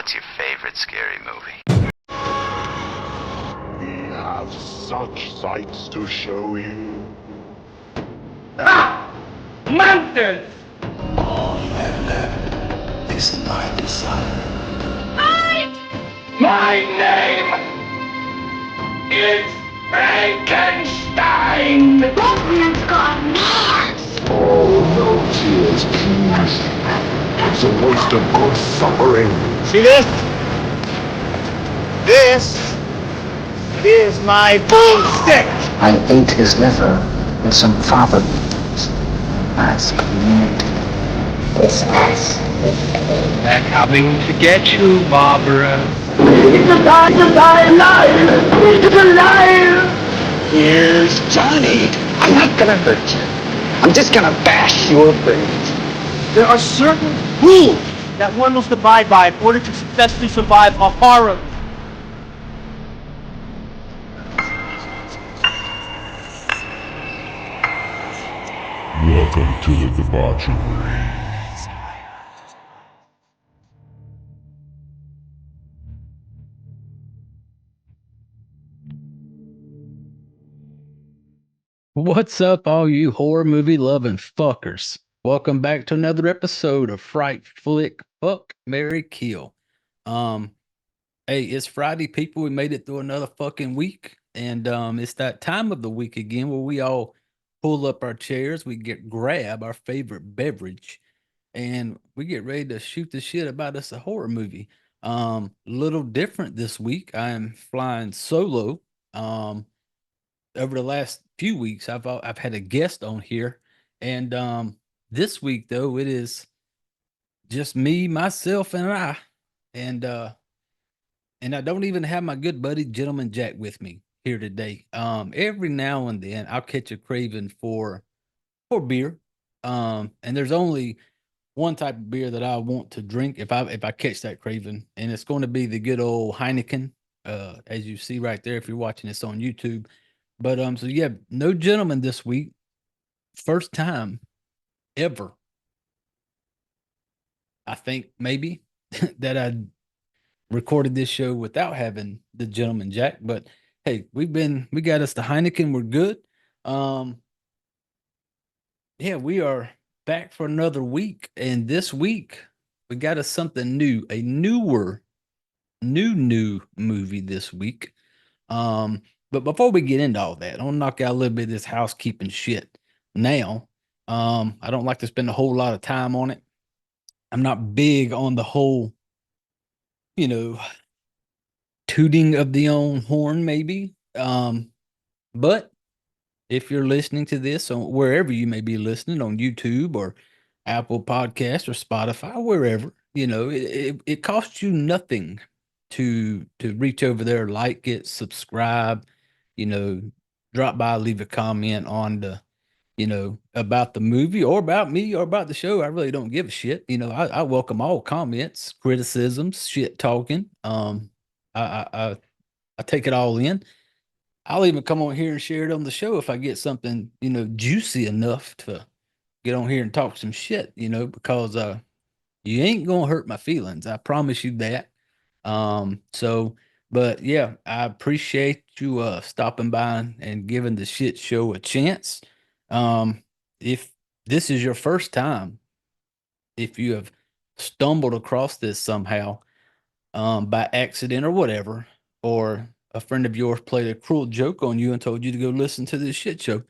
What's your favorite scary movie? We have such sights to show you. Monsters! All you have left is my desire. My name is Frankenstein! Batman's gone mad! Oh, no tears, please. It's a waste of good suffering. See this? This is my boomstick! I ate his liver with some fava beans last community. They're coming to get you, Barbara. It's alive! It's alive! Here's Johnny. I'm not gonna hurt you. I'm just gonna bash your brains. There are certain rules that one must abide by in order to successfully survive a horror. Welcome to the debauchery. What's up, all you horror movie loving fuckers? Welcome back to another episode of Fright Flick Fuck Marry Kill. Hey, it's Friday, people. We made it through another fucking week, and it's that time of the week again where we all pull up our chairs, we grab our favorite beverage, and we get ready to shoot the shit about us a horror movie. Little different this week. I am flying solo. Over the last few weeks, I've had a guest on here, and this week though it is just me, myself, and I, and I don't even have my good buddy Gentleman Jack with me here today. Every now and then I'll catch a craving for beer, and there's only one type of beer that I want to drink if I catch that craving, and it's going to be the good old Heineken, as you see right there if you're watching this on YouTube. But so yeah, no gentleman this week. First time ever, I think maybe that I recorded this show without having the Gentleman Jack. But hey, we got us the Heineken. We're good. Yeah, we are back for another week, and this week we got us something new, a new movie this week. But before we get into all that, I want to knock out a little bit of this housekeeping shit now. I don't like to spend a whole lot of time on it. I'm not big on the whole, tooting of the own horn, maybe. But if you're listening to this on wherever you may be listening, on YouTube or Apple Podcasts or Spotify, wherever, it costs you nothing to reach over there, like it, subscribe, drop by, leave a comment on the, about the movie or about me or about the show. I really don't give a shit. I welcome all comments, criticisms, shit talking. I take it all in. I'll even come on here and share it on the show if I get something, juicy enough to get on here and talk some shit, because you ain't gonna hurt my feelings. I promise you that. But yeah, I appreciate you stopping by and giving the shit show a chance. If this is your first time, if you have stumbled across this somehow, by accident or whatever, or a friend of yours played a cruel joke on you and told you to go listen to this shit show,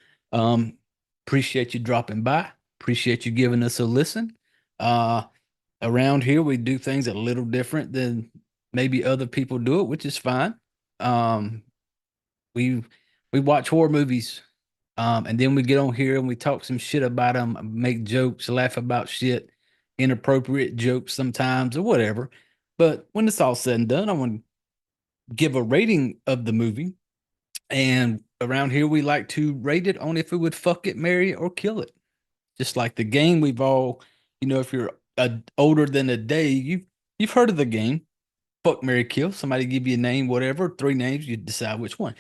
appreciate you dropping by. Appreciate you giving us a listen. Around here, we do things a little different than maybe other people do it, which is fine. We watch horror movies, and then we get on here and we talk some shit about them, make jokes, laugh about shit, inappropriate jokes sometimes or whatever. But when it's all said and done, I want to give a rating of the movie. And around here, we like to rate it on if it would fuck it, marry it, or kill it. Just like the game, we've all, if you're older than a day, you've heard of the game. Fuck, marry, kill. Somebody give you a name, whatever, 3 names, you decide which one.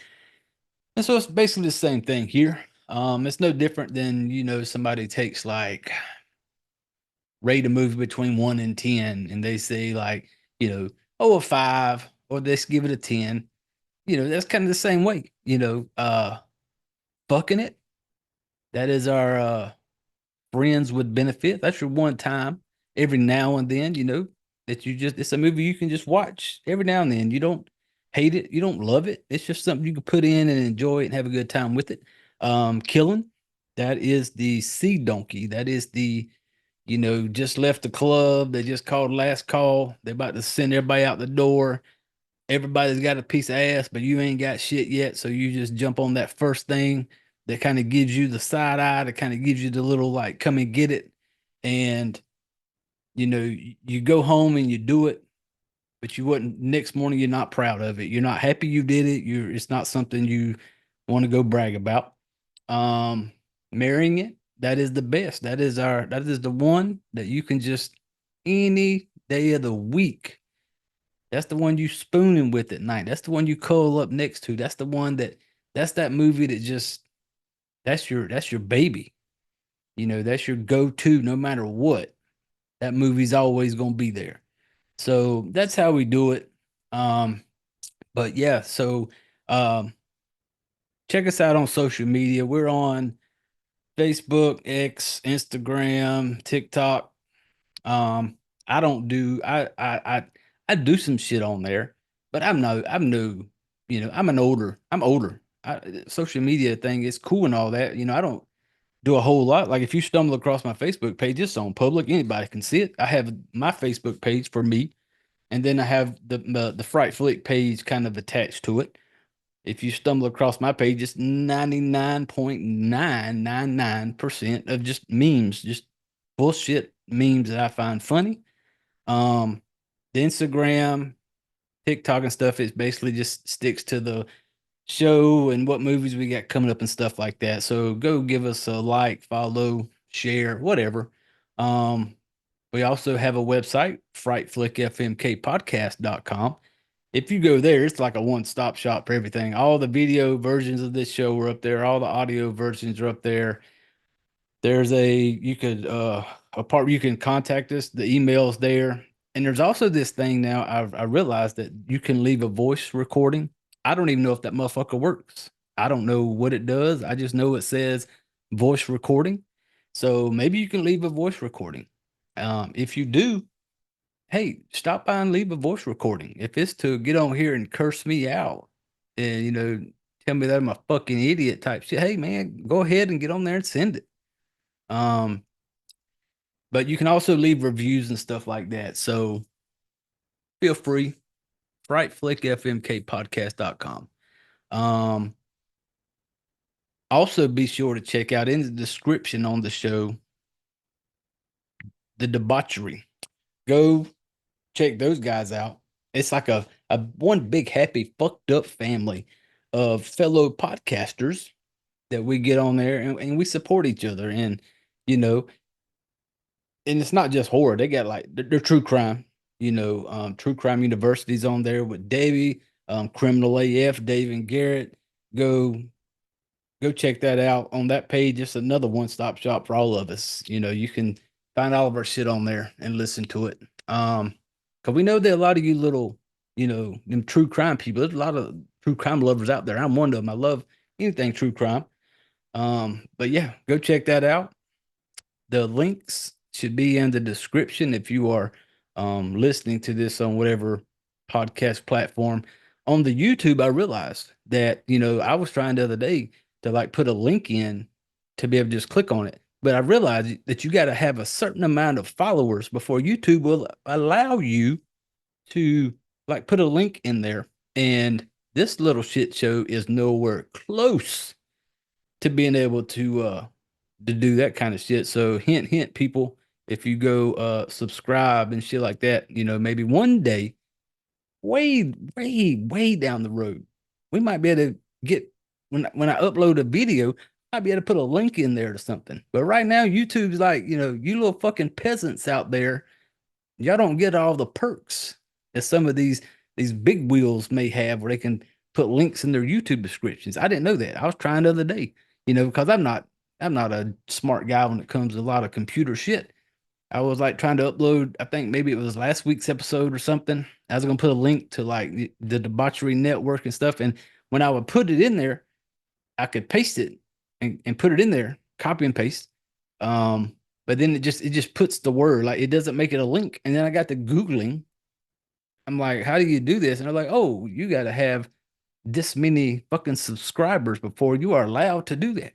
And so it's basically the same thing here. It's no different than, somebody takes like rate a movie between 1 and 10, and they say like, a 5, or let's give it a 10. That's kind of the same way. Fucking it. That is our friends with benefit. That's your one time every now and then, that it's a movie you can just watch every now and then. You don't hate it, you don't love it. It's just something you can put in and enjoy it and have a good time with it. Killing, that is the sea donkey. That is the, just left the club. They just called last call. They're about to send everybody out the door. Everybody's got a piece of ass, but you ain't got shit yet. So you just jump on that first thing that kind of gives you the side eye, that kind of gives you the little like, come and get it. And, you go home and you do it, but you wouldn't, next morning, you're not proud of it. You're not happy you did it. It's not something you want to go brag about. Marrying it, that is the best. That is the one that you can just any day of the week. That's the one you spooning with at night. That's the one you cuddle up next to. That's the one that's that movie that just, that's your baby. That's your go-to no matter what. That movie's always going to be there. So that's how we do it. But yeah, so check us out on social media. We're on Facebook, X, Instagram, TikTok. I don't do I do some shit on there, but I'm older. Social media thing is cool and all that. I don't do a whole lot. Like if you stumble across my Facebook page, it's on public. Anybody can see it. I have my Facebook page for me, and then I have the Fright Flick page kind of attached to it. If you stumble across my page, it's 99.999% of just memes, just bullshit memes that I find funny. The Instagram, TikTok and stuff, it basically just sticks to the show and what movies we got coming up and stuff like that. So go give us a like, follow, share, whatever. We also have a website, frightflickfmkpodcast.com. If you go there, it's like a one-stop shop for everything. All the video versions of this show are up there. All the audio versions are up there. There's you can contact us. The email's there. And there's also this thing now. I realized that you can leave a voice recording. I don't even know if that motherfucker works. I don't know what it does. I just know it says voice recording. So maybe you can leave a voice recording. If you do, hey, stop by and leave a voice recording. If it's to get on here and curse me out and, tell me that I'm a fucking idiot type shit, hey, man, go ahead and get on there and send it. But you can also leave reviews and stuff like that. So feel free. frightflickfmkpodcast.com. Also be sure to check out in the description on the show, The Debauchery. Go check those guys out. It's like a one big happy fucked up family of fellow podcasters that we get on there and we support each other. And and it's not just horror. They got like they're true crime. True Crime University's on there with Davey, Criminal AF, Dave and Garrett. Go check that out on that page. It's another one-stop shop for all of us. You can find all of our shit on there and listen to it. Because we know there are a lot of you little, them true crime people. There's a lot of true crime lovers out there. I'm one of them. I love anything true crime. But yeah, go check that out. The links should be in the description if you are listening to this on whatever podcast platform. On the YouTube, I realized that, I was trying the other day to like put a link in to be able to just click on it. But I realized that you got to have a certain amount of followers before YouTube will allow you to like put a link in there. And this little shit show is nowhere close to being able to do that kind of shit. So hint, hint, people, if you go subscribe and shit like that, maybe one day, way, way, way down the road, we might be able to get when I upload a video, I'd be able to put a link in there to something. But right now, YouTube's like, you little fucking peasants out there, y'all don't get all the perks that some of these big wheels may have, where they can put links in their YouTube descriptions. I didn't know that. I was trying the other day, because I'm not a smart guy when it comes to a lot of computer shit. I was like trying to upload, I think maybe it was last week's episode or something. I was gonna put a link to like the debauchery network and stuff. And when I would put it in there, I could paste it and put it in there, copy and paste. But then it just puts the word, like it doesn't make it a link. And then I got to Googling. I'm like, how do you do this? And they're like, oh, you gotta have this many fucking subscribers before you are allowed to do that.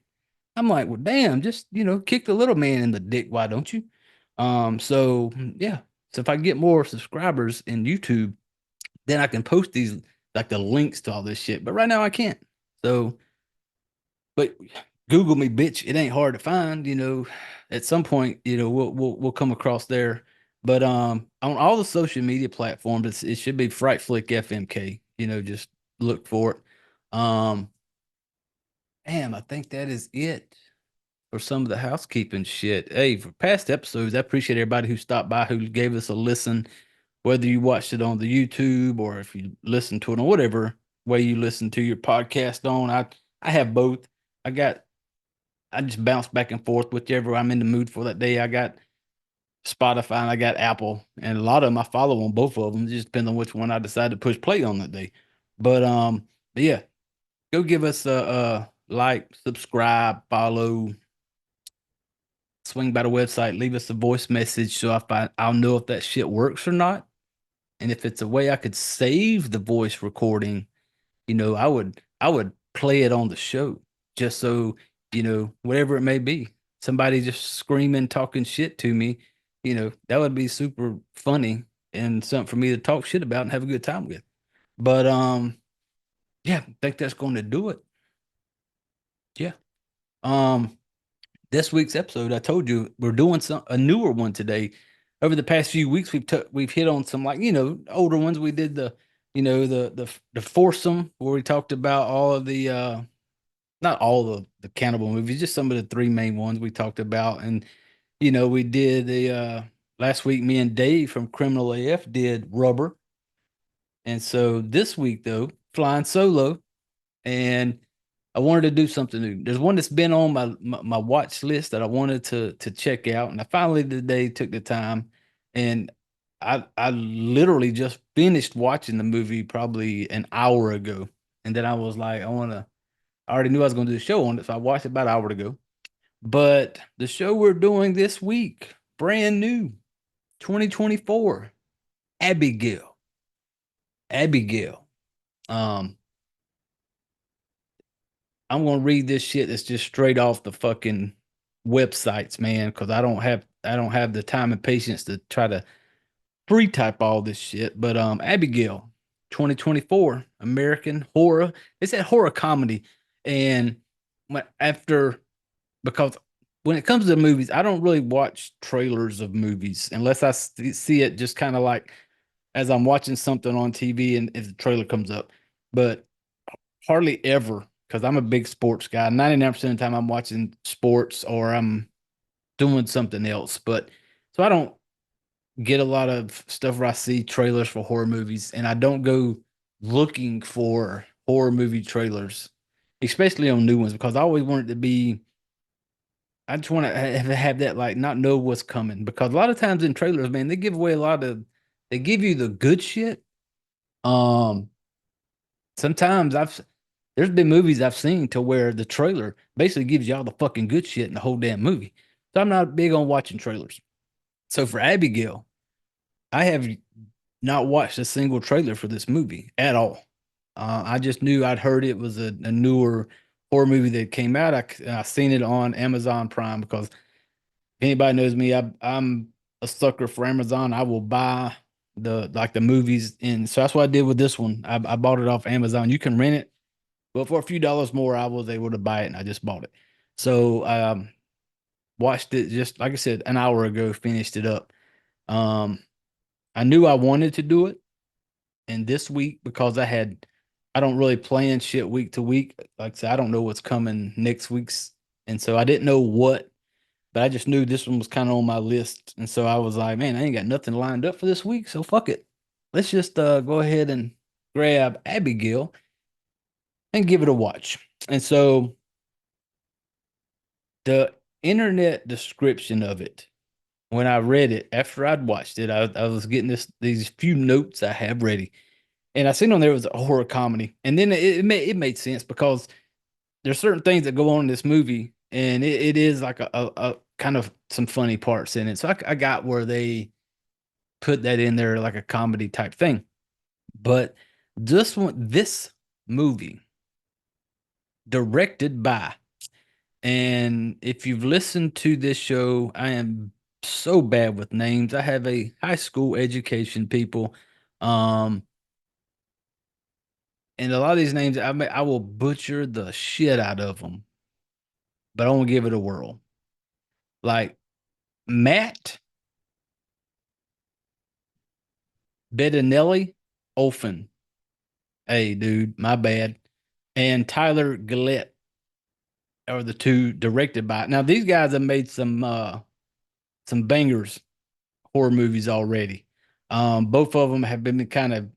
I'm like, well, damn, just kick the little man in the dick, why don't you? So yeah. So if I get more subscribers in YouTube, then I can post these like the links to all this shit. But right now I can't. So, but Google me, bitch. It ain't hard to find. At some point, we'll come across there. But on all the social media platforms, it should be Fright Flick FMK. Just look for it. Damn, I think that is it for some of the housekeeping shit. Hey, for past episodes, I appreciate everybody who stopped by, who gave us a listen, whether you watched it on the YouTube or if you listened to it on whatever way you listen to your podcast on. I have both. I just bounce back and forth whichever I'm in the mood for that day. I got Spotify and I got Apple, and a lot of them I follow on both of them. It just depends on which one I decide to push play on that day. But yeah, go give us a like, subscribe, follow, swing by the website, leave us a voice message so I'll know if that shit works or not. And if it's a way I could save the voice recording, I would play it on the show just so, whatever it may be. Somebody just screaming, talking shit to me, that would be super funny and something for me to talk shit about and have a good time with. But yeah, I think that's going to do it. Yeah. This week's episode, I told you we're doing a newer one today. Over the past few weeks, we've hit on some like older ones. We did the foursome where we talked about all of the not all of the cannibal movies, just some of the three main ones we talked about. And we did the last week. Me and Dave from Criminal AF did Rubber, and so this week though, flying solo, and I wanted to do something new. There's one that's been on my watch list that I wanted to check out, and I finally today took the time, and I literally just finished watching the movie probably an hour ago, and then I was like, I already knew I was going to do a show on it, so I watched it about an hour ago. But the show we're doing this week, brand new, 2024, Abigail. Abigail. I'm gonna read this shit that's just straight off the fucking websites, man, because I don't have the time and patience to try to pre-type all this shit. But Abigail, 2024, American horror. It's a horror comedy, and after because when it comes to the movies, I don't really watch trailers of movies unless I see it just kind of like as I'm watching something on TV and if the trailer comes up, but hardly ever because I'm a big sports guy. 99% of the time I'm watching sports or I'm doing something else. But so I don't get a lot of stuff where I see trailers for horror movies, and I don't go looking for horror movie trailers, especially on new ones, because I always want it to be. I just want to have that like not know what's coming, because a lot of times in trailers, man, they give away they give you the good shit. Um, Sometimes there's been movies I've seen to where the trailer basically gives you all the fucking good shit in the whole damn movie. So I'm not big on watching trailers. So for Abigail, I have not watched a single trailer for this movie at all. I just knew I'd heard it was a newer horror movie that came out. I seen it on Amazon Prime because if anybody knows me, I'm a sucker for Amazon. I will buy the movies, and so that's what I did with this one. I bought it off Amazon. You can rent it, but for a few dollars more, I was able to buy it, and I just bought it. So watched it just like I said an hour ago. Finished it up. I knew I wanted to do it, and this week because I don't really plan shit week to week. Like I said, I don't know what's coming next week's, and so I didn't know what. But I just knew this one was kind of on my list. And so I was like, man, I ain't got nothing lined up for this week. So fuck it. Let's just go ahead and grab Abigail and give it a watch. And so the internet description of it when I read it after I'd watched it, I was getting these few notes I have ready, and I seen on there was a horror comedy, and then it made sense because there's certain things that go on in this movie, and it is like a kind of some funny parts in it. So I got where they put that in there like a comedy type thing. But this movie directed by, and if you've listened to this show, I am so bad with names. I have a high school education, people. Um, and a lot of these names, I will butcher the shit out of them, but I won't give it a whirl. Like Matt Bettinelli-Olpin. Hey, dude, my bad. And Tyler Gillett are the two directed by. Now these guys have made some bangers horror movies already. Both of them have been kind of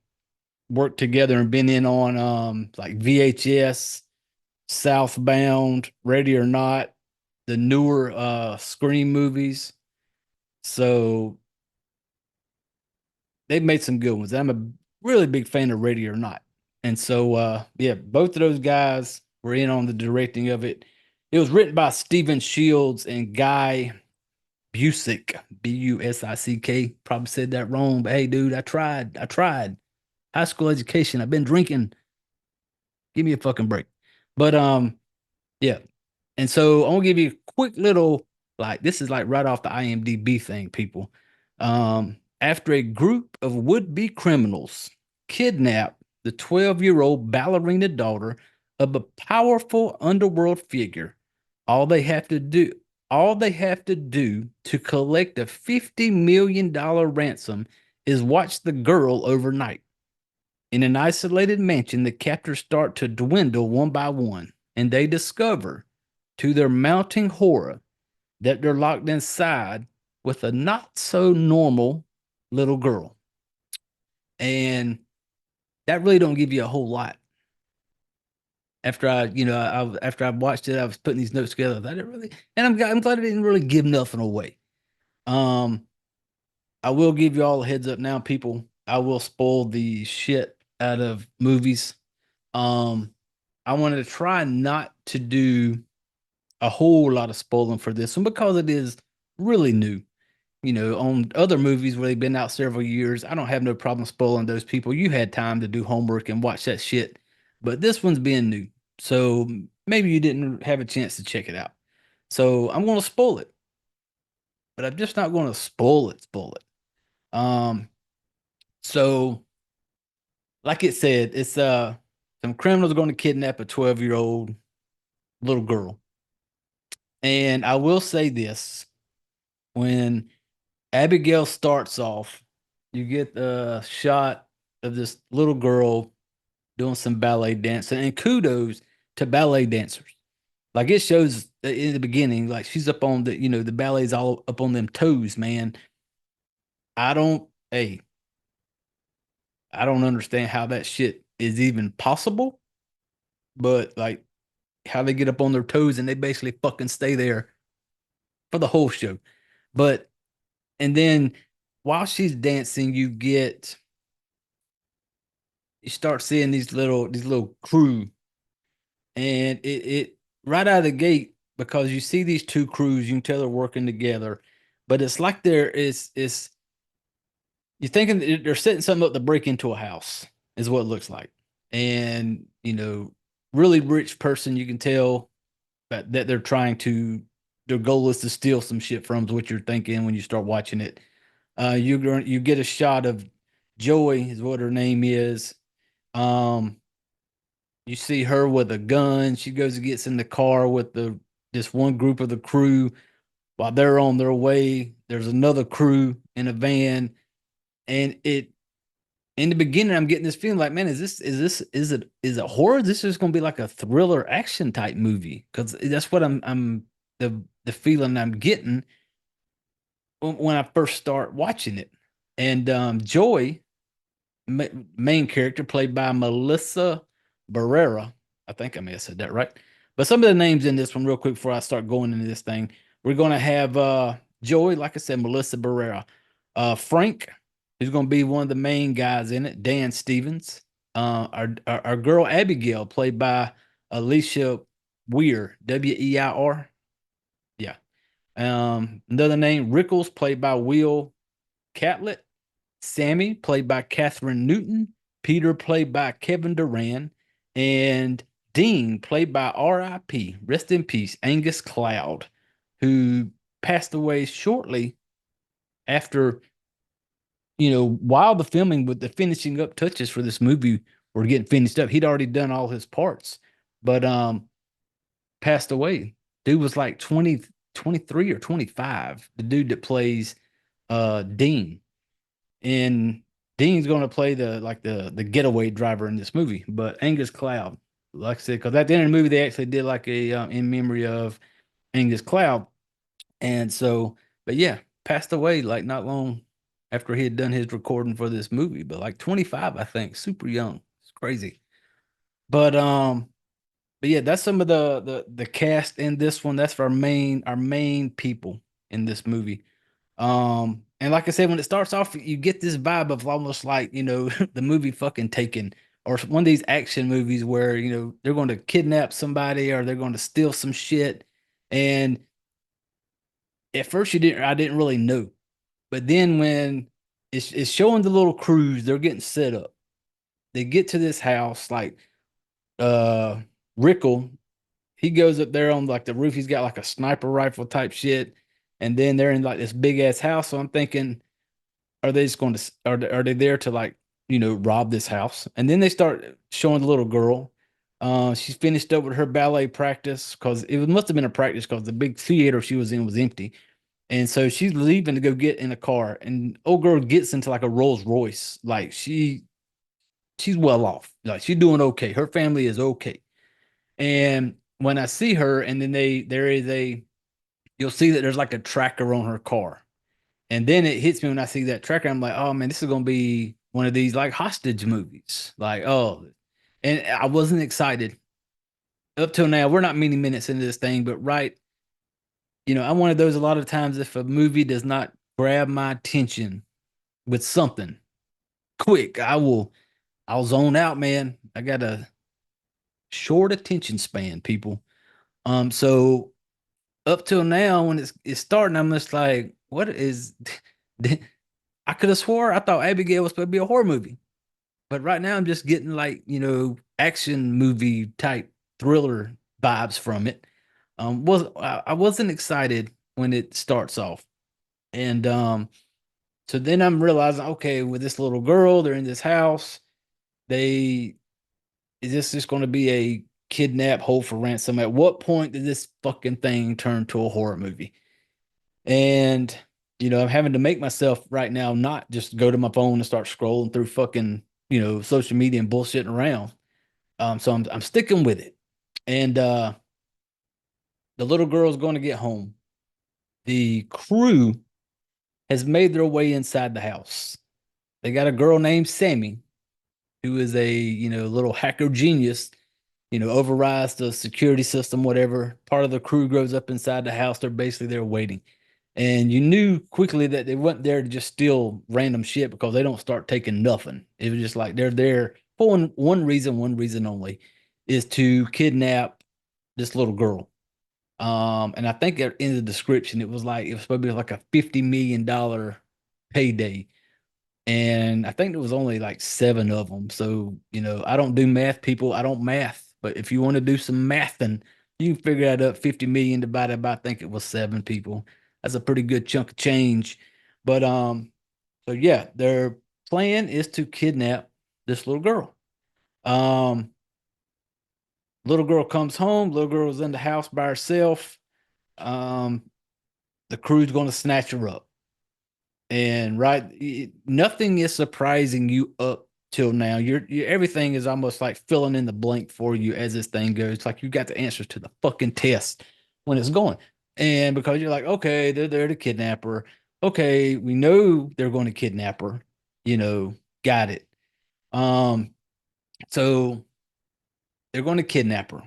worked together and been in on like VHS, Southbound, Ready or Not, the newer Scream movies. So they've made some good ones. I'm a really big fan of Ready or Not. And so yeah, both of those guys were in on the directing of it. It was written by Steven Shields and Guy Busick, Busick. Probably said that wrong, but hey, dude, I tried. I tried. High school education. I've been drinking. Give me a fucking break. But yeah. And so I'm gonna give you a quick little, like, this is like right off the IMDb thing, people. After a group of would-be criminals kidnap the 12-year-old ballerina daughter of a powerful underworld figure, all they have to do, all they have to do to collect a $50 million ransom is watch the girl overnight. In an isolated mansion, the captors start to dwindle one by one, and they discover, to their mounting horror, that they're locked inside with a not so normal little girl. And that really don't give you a whole lot. After after I watched it, I was putting these notes together. I didn't really, and I'm glad I didn't really give nothing away. I will give you all a heads up now, people. I will spoil the shit out of movies. I wanted to try not to do a whole lot of spoiling for this one because it is really new. You know, on other movies where they've been out several years, I don't have no problem spoiling those people. You had time to do homework and watch that shit, but this one's being new. So maybe you didn't have a chance to check it out. So I'm going to spoil it, but I'm just not going to spoil it. So like it said, it's some criminals are going to kidnap a 12-year-old little girl. And I will say this, when Abigail starts off, you get a shot of this little girl doing some ballet dancing, and kudos to ballet dancers. Like it shows in the beginning, like she's up on the ballet's all up on them toes, man. I don't, hey, I don't understand how that shit is even possible, but like how they get up on their toes and they basically fucking stay there for the whole show. But, and then while she's dancing, you start seeing these little crew, and it right out of the gate, because you see these two crews, you can tell they're working together, but it's like it's you're thinking that they're setting something up to break into a house, is what it looks like. And really rich person, you can tell that they're trying to, their goal is to steal some shit from, is what you're thinking when you start watching it. You get a shot of Joy, is what her name is. You see her with a gun. She goes and gets in the car with this one group of the crew. While they're on their way, there's another crew in a van, and in the beginning, I'm getting this feeling like, man, is it horror? This is going to be like a thriller action type movie, because that's what I'm the feeling I'm getting when I first start watching it. And Joy, main character, played by Melissa Barrera. I think I may have said that right. But some of the names in this one, real quick, before I start going into this thing, we're going to have Joey, like I said, Melissa Barrera. Frank, who's going to be one of the main guys in it, Dan Stevens. Our girl Abigail, played by Alicia Weir, Weir. Yeah. Another name, Rickles, played by Will Catlett. Sammy, played by Catherine Newton. Peter, played by Kevin Duran. And Dean, played by R.I.P., rest in peace, Angus Cloud, who passed away shortly after, while the filming with the finishing up touches for this movie were getting finished up. He'd already done all his parts, but passed away. Dude was like 20, 23 or 25. The dude that plays Dean. And Dean's going to play the getaway driver in this movie. But Angus Cloud, like I said, because at the end of the movie they actually did like a in memory of Angus Cloud. And so, but yeah, passed away like not long after he had done his recording for this movie, but like 25, I think, super young. It's crazy. But yeah, that's some of the cast in this one. That's for our main people in this movie. And like I said, when it starts off, you get this vibe of almost like, the movie fucking Taken, or one of these action movies where, they're going to kidnap somebody or they're going to steal some shit. And at first I didn't really know. But then when it's showing the little crews, they're getting set up. They get to this house, like Rickle, he goes up there on like the roof. He's got like a sniper rifle type shit. And then they're in like this big ass house. So I'm thinking, are they just going to, are they there to like, rob this house? And then they start showing the little girl. She's finished up with her ballet practice because it must have been a practice because the big theater she was in was empty. And so she's leaving to go get in a car. And old girl gets into like a Rolls Royce. Like she's well off. Like she's doing okay. Her family is okay. And when I see her, and then you'll see that there's like a tracker on her car. And then it hits me when I see that tracker. I'm like, oh man, this is gonna be one of these like hostage movies. Like, oh, and I wasn't excited up till now. We're not many minutes into this thing, but right, I'm one of those a lot of times if a movie does not grab my attention with something quick, I'll zone out, man. I got a short attention span, people. So up till now, when it's starting, I'm just like, what is? I could have swore I thought Abigail was supposed to be a horror movie, but right now I'm just getting like action movie type thriller vibes from it. I wasn't excited when it starts off, and so then I'm realizing, okay, with this little girl, they're in this house. Is this just going to be a kidnap, hold for ransom? At what point did this fucking thing turn to a horror movie? And I'm having to make myself right now not just go to my phone and start scrolling through fucking social media and bullshitting around. So I'm sticking with it. And the little girl's going to get home. The crew has made their way inside the house. They got a girl named Sammy, who is a little hacker genius. Overrides the security system, whatever. Part of the crew grows up inside the house. They're basically there waiting. And you knew quickly that they weren't there to just steal random shit because they don't start taking nothing. It was just like they're there for one reason only, is to kidnap this little girl. And I think in the description it was supposed to be like a $50 million payday. And I think there was only like 7 of them. So, I don't do math, people. I don't math. But if you want to do some math, then you can figure that up. 50 million divided by, I think it was 7 people. That's a pretty good chunk of change. But so yeah, their plan is to kidnap this little girl. Little girl comes home. Little girl's in the house by herself. The crew's going to snatch her up. And nothing is surprising you up till now. You're everything is almost like filling in the blank for you as this thing goes. It's like you got the answers to the fucking test when it's going. And because you're like, okay, they're there to kidnap her. Okay, we know they're going to kidnap her. Got it. So they're going to kidnap her.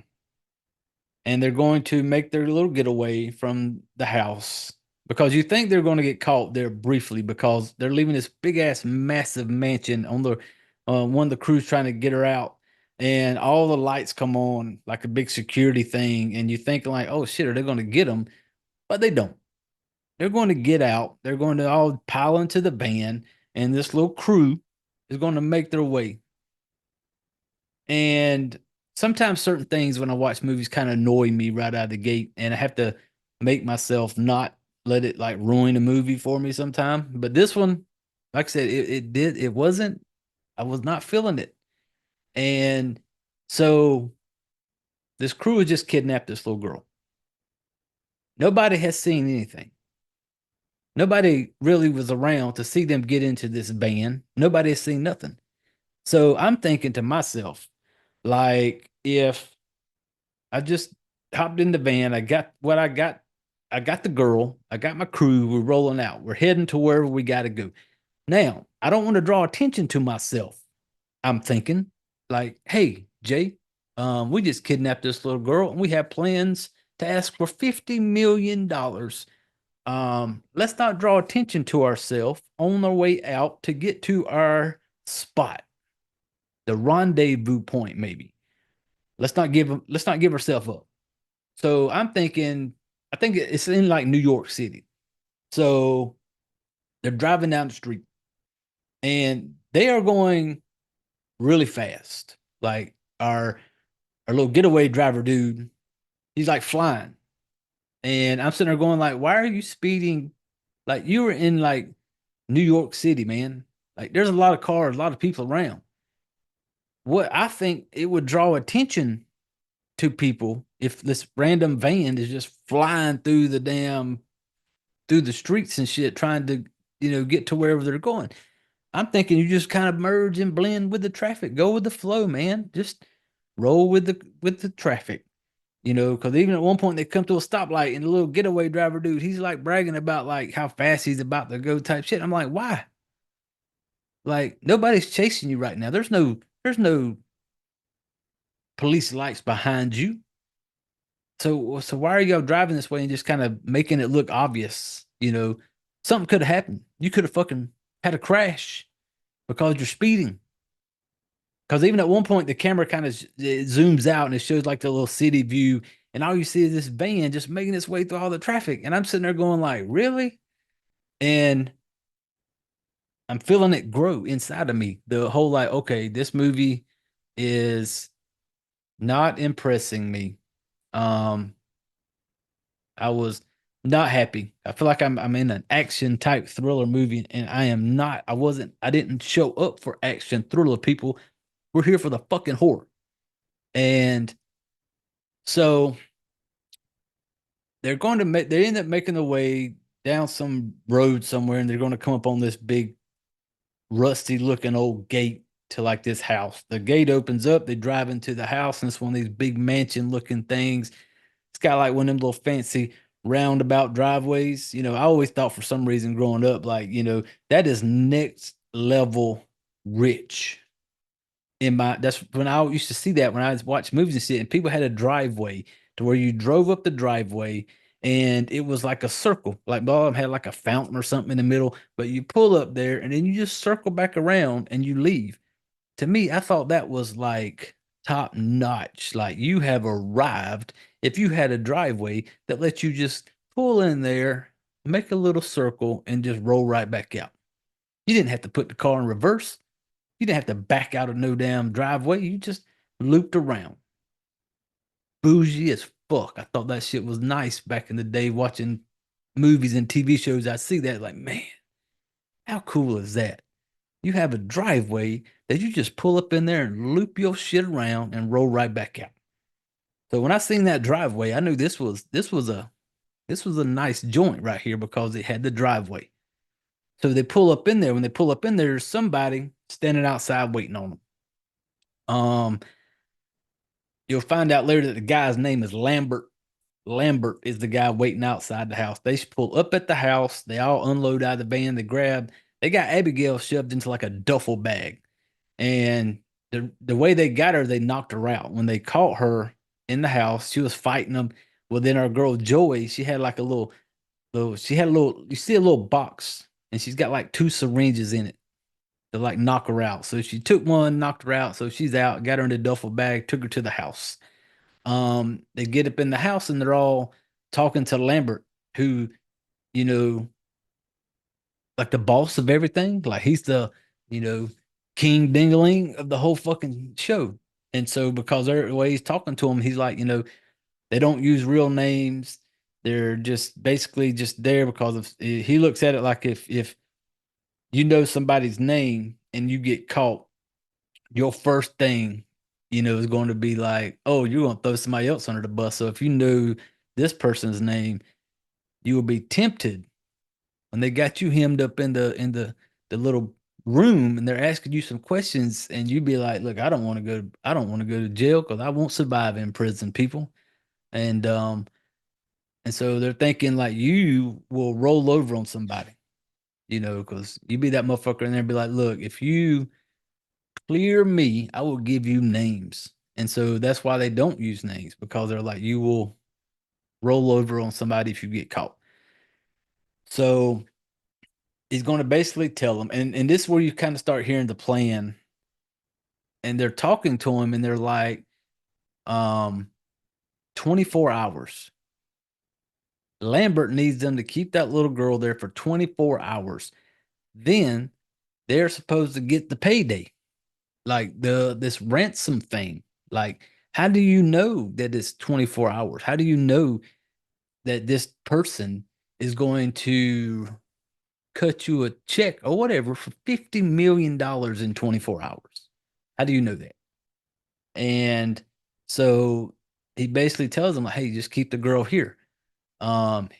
And they're going to make their little getaway from the house. because you think they're going to get caught there briefly because they're leaving this big ass massive mansion on the one of the crews trying to get her out, and all the lights come on like a big security thing, and you think like, oh shit, are they going to get them? But they don't. They're going to get out. They're going to all pile into the van, and this little crew is going to make their way. And sometimes certain things when I watch movies kind of annoy me right out of the gate, and I have to make myself not let it like ruin a movie for me sometime. But this one, like I said, it wasn't, I was not feeling it. And so this crew has just kidnapped this little girl. Nobody has seen anything. Nobody really was around to see them get into this van. Nobody has seen nothing. So I'm thinking to myself, like, if I just hopped in the van, I got what I got. I got the girl. I got my crew. We're rolling out. We're heading to wherever we got to go. Now, I don't want to draw attention to myself. I'm thinking, like, hey, Jay, we just kidnapped this little girl and we have plans to ask for $50 million. Let's not draw attention to ourselves on our way out to get to our spot, the rendezvous point, maybe. Let's not give ourselves up. So I'm thinking, I think it's in like New York City. So they're driving down the street and they are going really fast. Like our little getaway driver dude, he's like flying. And I'm sitting there going like, why are you speeding? Like you were in like New York City, man. Like there's a lot of cars, a lot of people around. What I think it would draw attention to people if this random van is just flying through the streets and shit, trying to, get to wherever they're going. I'm thinking you just kind of merge and blend with the traffic. Go with the flow, man. Just roll with the traffic. Because even at one point they come to a stoplight and the little getaway driver dude, he's like bragging about like how fast he's about to go type shit. I'm like, why? Like nobody's chasing you right now. There's no police lights behind you. So why are y'all driving this way and just kind of making it look obvious? Something could have happened. You could have fucking had a crash because you're speeding. Because even at one point, the camera kind of zooms out and it shows like the little city view, and all you see is this van just making its way through all the traffic. And I'm sitting there going like, really? And I'm feeling it grow inside of me. The whole like, okay, this movie is not impressing me. I was not happy. I feel like I'm in an action type thriller movie, and I am not. I didn't show up for action thriller, people. We're here for the fucking horror. And so they end up making their way down some road somewhere, and they're going to come up on this big rusty looking old gate to like this house. The gate opens up, they drive into the house, and it's one of these big mansion looking things. It's got like one of them little fancy roundabout driveways. I always thought for some reason growing up, like, that is next level rich. That's when I used to see that when I was watching movies and shit, and people had a driveway to where you drove up the driveway and it was like a circle. Like all of them had like a fountain or something in the middle, but you pull up there and then you just circle back around and you leave. To me, I thought that was like top notch. Like you have arrived if you had a driveway that lets you just pull in there, make a little circle, and just roll right back out. You didn't have to put the car in reverse. You didn't have to back out of no damn driveway. You just looped around. Bougie as fuck. I thought that shit was nice back in the day watching movies and TV shows. I see that like, man, how cool is that? You have a driveway that you just pull up in there and loop your shit around and roll right back out. So when I seen that driveway, I knew this was a nice joint right here because it had the driveway. So they pull up in there. When they pull up in there, there's somebody standing outside waiting on them. You'll find out later that the guy's name is Lambert. Lambert is the guy waiting outside the house. They pull up at the house. They all unload out of the van. They got Abigail shoved into like a duffel bag. And the way they got her, they knocked her out. When they caught her in the house, she was fighting them. Well, then our girl Joey, she had like a little she had a little, you see a little box, and she's got like 2 syringes in it to like knock her out. So she took one, knocked her out. So she's out, got her in the duffel bag, took her to the house. They get up in the house and they're all talking to Lambert, who, you know, like the boss of everything. Like he's the, you know, king dingling of the whole fucking show. And so because the way he's talking to him, he's like, you know, they don't use real names. They're just basically just there because of, he looks at it like if you know somebody's name and you get caught, your first thing, you know, is going to be like, oh, you're going to throw somebody else under the bus. So if you know this person's name, you will be tempted when they got you hemmed up in the little room and they're asking you some questions, and you be like, look, I don't want to go to jail because I won't survive in prison, people. And so they're thinking like you will roll over on somebody, you know, because you be that motherfucker in there and be like, look, if you clear me, I will give you names. And so that's why they don't use names, because they're like, you will roll over on somebody if you get caught. So he's going to basically tell them, and this is where you kind of start hearing the plan. And they're talking to him and they're like, 24 hours. Lambert needs them to keep that little girl there for 24 hours. Then they're supposed to get the payday, like this ransom thing. Like, how do you know that it's 24 hours? How do you know that this person is going to cut you a check or whatever for $50 million in 24 hours? How do you know that? And so he basically tells them, like, hey, just keep the girl here.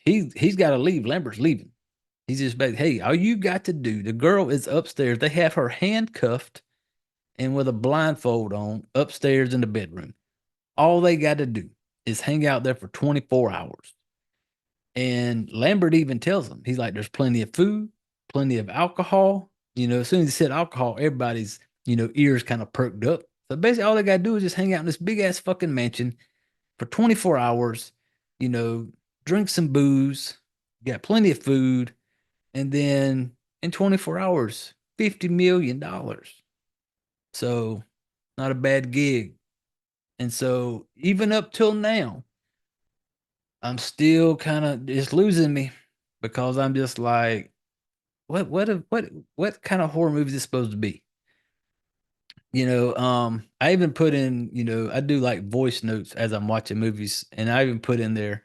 He's got to leave. Lambert's leaving. He's just like, hey, all you got to do, the girl is upstairs. They have her handcuffed and with a blindfold on upstairs in the bedroom. All they got to do is hang out there for 24 hours. And Lambert even tells them, he's like, there's plenty of food, plenty of alcohol. You know, as soon as he said alcohol, everybody's, you know, ears kind of perked up. So basically all they got to do is just hang out in this big ass fucking mansion for 24 hours, you know, drink some booze, got plenty of food, and then in 24 hours, $50 million. So not a bad gig. And so even up till now, I'm still kind of, it's losing me, because I'm just like, what kind of horror movie is this supposed to be? You know, I even put in, you know, I do like voice notes as I'm watching movies, and I even put in there,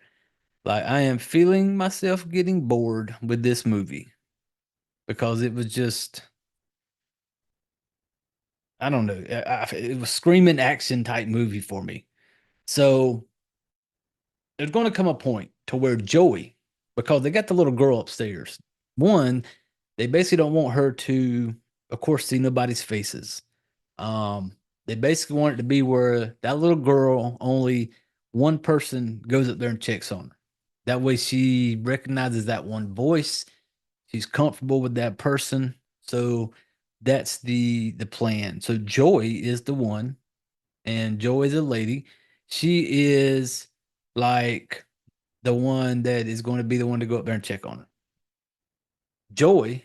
like, I am feeling myself getting bored with this movie, because it was just, I don't know, it was screaming action type movie for me. So there's going to come a point to where Joey, because they got the little girl upstairs. One, they basically don't want her to, of course, see nobody's faces. They basically want it to be where that little girl, only one person goes up there and checks on her. That way she recognizes that one voice. She's comfortable with that person. So that's the plan. So Joy is the one, and Joy is a lady. She is like the one that is going to be the one to go up there and check on her. Joy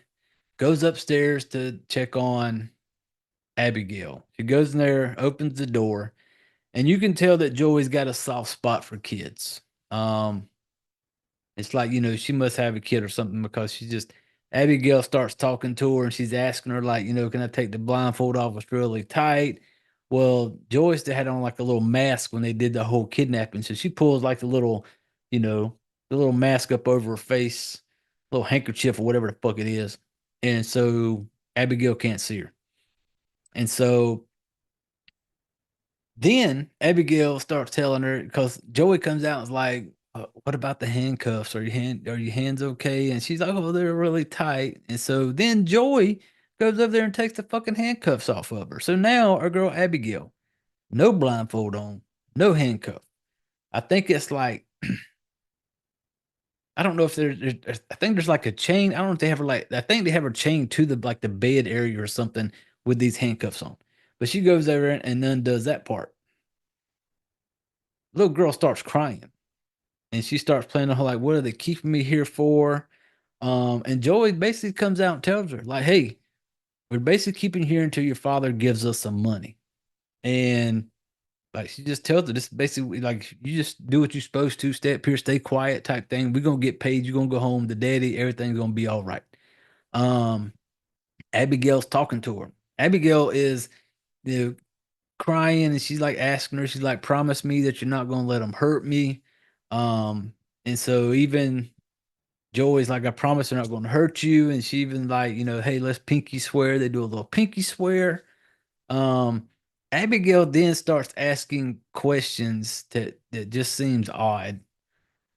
goes upstairs to check on Abigail. She goes in there, opens the door, and you can tell that Joey's got a soft spot for kids. It's like, you know, she must have a kid or something, because she just, Abigail starts talking to her and she's asking her, like, you know, can I take the blindfold off? It's really tight. Well, Joyce had on like a little mask when they did the whole kidnapping. So she pulls like the little, you know, the little mask up over her face, little handkerchief or whatever the fuck it is. And so Abigail can't see her. And so then Abigail starts telling her, because Joey comes out and is like, what about the handcuffs? Are your hands okay? And she's like, oh, they're really tight. And so then Joey goes over there and takes the fucking handcuffs off of her. So now our girl Abigail, no blindfold on, no handcuff. I think it's like, I don't know if I think there's like a chain. I don't know if they have her like, I think they have her chained to the like the bed area or something with these handcuffs on. But she goes over and undoes that part. Little girl starts crying. and she starts playing on her like, what are they keeping me here for? And Joey basically comes out and tells her, like, hey, we're basically keeping you here until your father gives us some money. And like she just tells her this basically like you just do what you're supposed to, stay up here, stay quiet type thing. We're gonna get paid, you're gonna go home, the daddy, everything's gonna be all right. Abigail's talking to her. Abigail is crying and she's like asking her, she's like, promise me that you're not gonna let them hurt me. And so even Joey's like, I promise they're not gonna hurt you. And she even like, hey, let's pinky swear. They do a little pinky swear. Abigail then starts asking questions that just seems odd.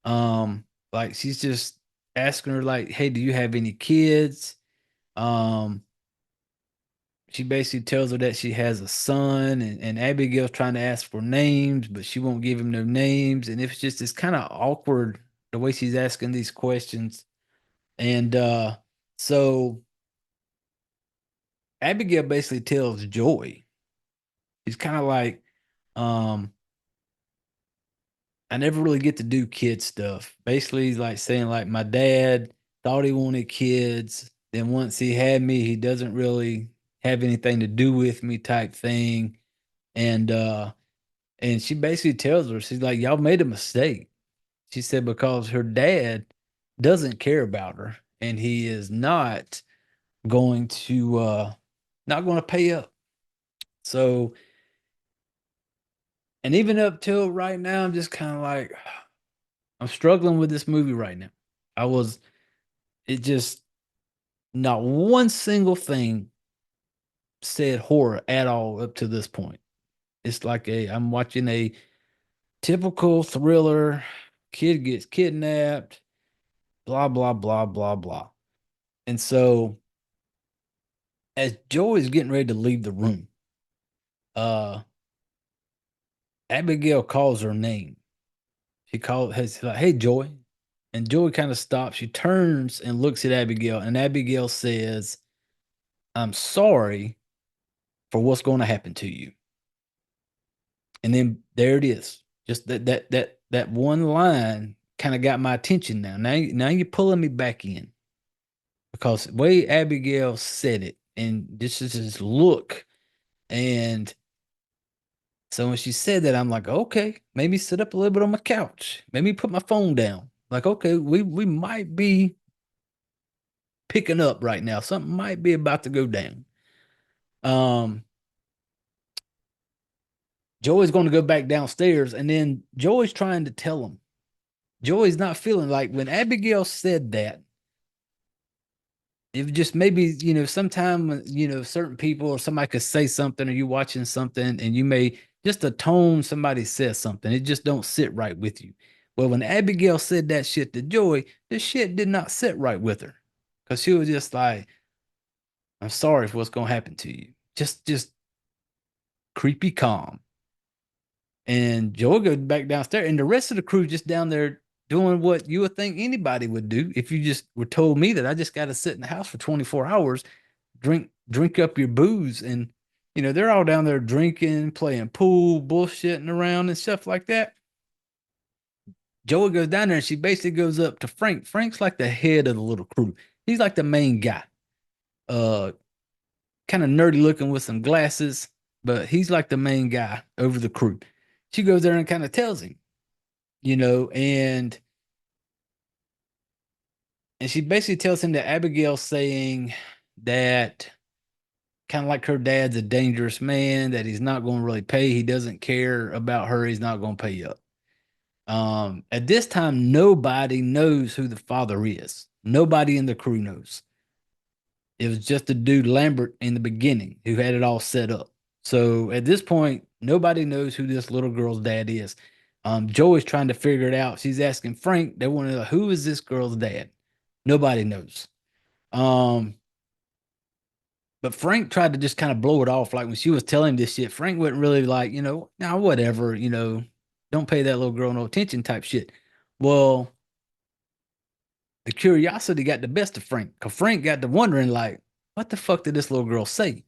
Like she's just asking her like, hey, do you have any kids? She basically tells her that she has a son, and Abigail's trying to ask for names, but she won't give him no names. And it's kind of awkward the way she's asking these questions. And so Abigail basically tells Joy, he's kind of like, I never really get to do kid stuff. Basically, he's like saying, like, my dad thought he wanted kids. Then once he had me, he doesn't really have anything to do with me type thing. And she basically tells her, she's like, y'all made a mistake. She said, because her dad doesn't care about her and he is not going to pay up. So, and even up till right now, I'm just kind of like, I'm struggling with this movie right now. It just, not one single thing said horror at all up to this point. It's like I'm watching a typical thriller, kid gets kidnapped, blah, blah, blah, blah, blah. And so as Joey's getting ready to leave the room, Abigail calls her name. She has like, hey, Joy. And Joey kind of stops. She turns and looks at Abigail, and Abigail says, I'm sorry for what's going to happen to you. And then there it is. Just that one line kind of got my attention now. Now you're pulling me back in. Because the way Abigail said it, and this is his look, and so when she said that, I'm like, okay, maybe sit up a little bit on my couch. Maybe put my phone down. Like, okay, we might be picking up right now. Something might be about to go down. Joey's going to go back downstairs, and then Joey's trying to tell him. Joey's not feeling like when Abigail said that, it just maybe, sometime, certain people or somebody could say something or you watching something and you may just a tone somebody says something. It just don't sit right with you. Well, when Abigail said that shit to Joey, the shit did not sit right with her because she was just like, I'm sorry for what's going to happen to you. Just creepy calm. And Joey goes back downstairs and the rest of the crew just down there doing what you would think anybody would do if you just were told me that I just got to sit in the house for 24 hours, drink up your booze. And, they're all down there drinking, playing pool, bullshitting around and stuff like that. Joey goes down there and she basically goes up to Frank. Frank's like the head of the little crew. He's like the main guy. Kind of nerdy looking with some glasses, but he's like the main guy over the crew. She goes there and kind of tells him, and she basically tells him that Abigail's saying that kind of like her dad's a dangerous man, that he's not going to really pay. He doesn't care about her. He's not going to pay up. At this time, nobody knows who the father is. Nobody in the crew knows. It was just a dude, Lambert, in the beginning who had it all set up. So at this point, nobody knows who this little girl's dad is. Joey's trying to figure it out. She's asking Frank. They want to know, who is this girl's dad? Nobody knows. But Frank tried to just kind of blow it off. Like when she was telling him this shit, Frank wasn't really like, nah, whatever, don't pay that little girl no attention type shit. Well, the curiosity got the best of Frank. Because Frank got to wondering, like, what the fuck did this little girl say?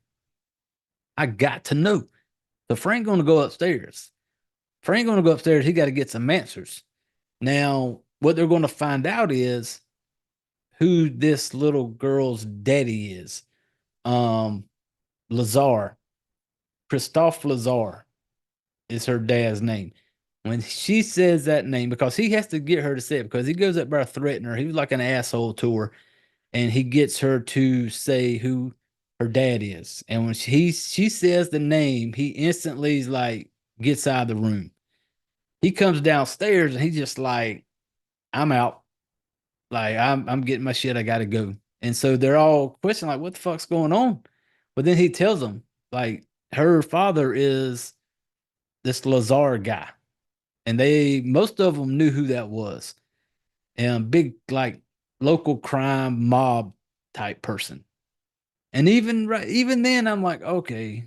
I got to know. So Frank going to go upstairs. He got to get some answers. Now, what they're going to find out is who this little girl's daddy is. Lazar, Christophe Lazar is her dad's name. When she says that name, because he has to get her to say it, because he goes up there threatening her. He was like an asshole to her, and he gets her to say who her dad is. And when she says the name, he instantly is like gets out of the room. He comes downstairs and he's just like, I'm out. Like I'm getting my shit. I gotta go. And so they're all questioning, like, what the fuck's going on? But then he tells them, like, her father is this Lazar guy. And most of them knew who that was. And big, like, local crime mob type person. And even then, I'm like, okay,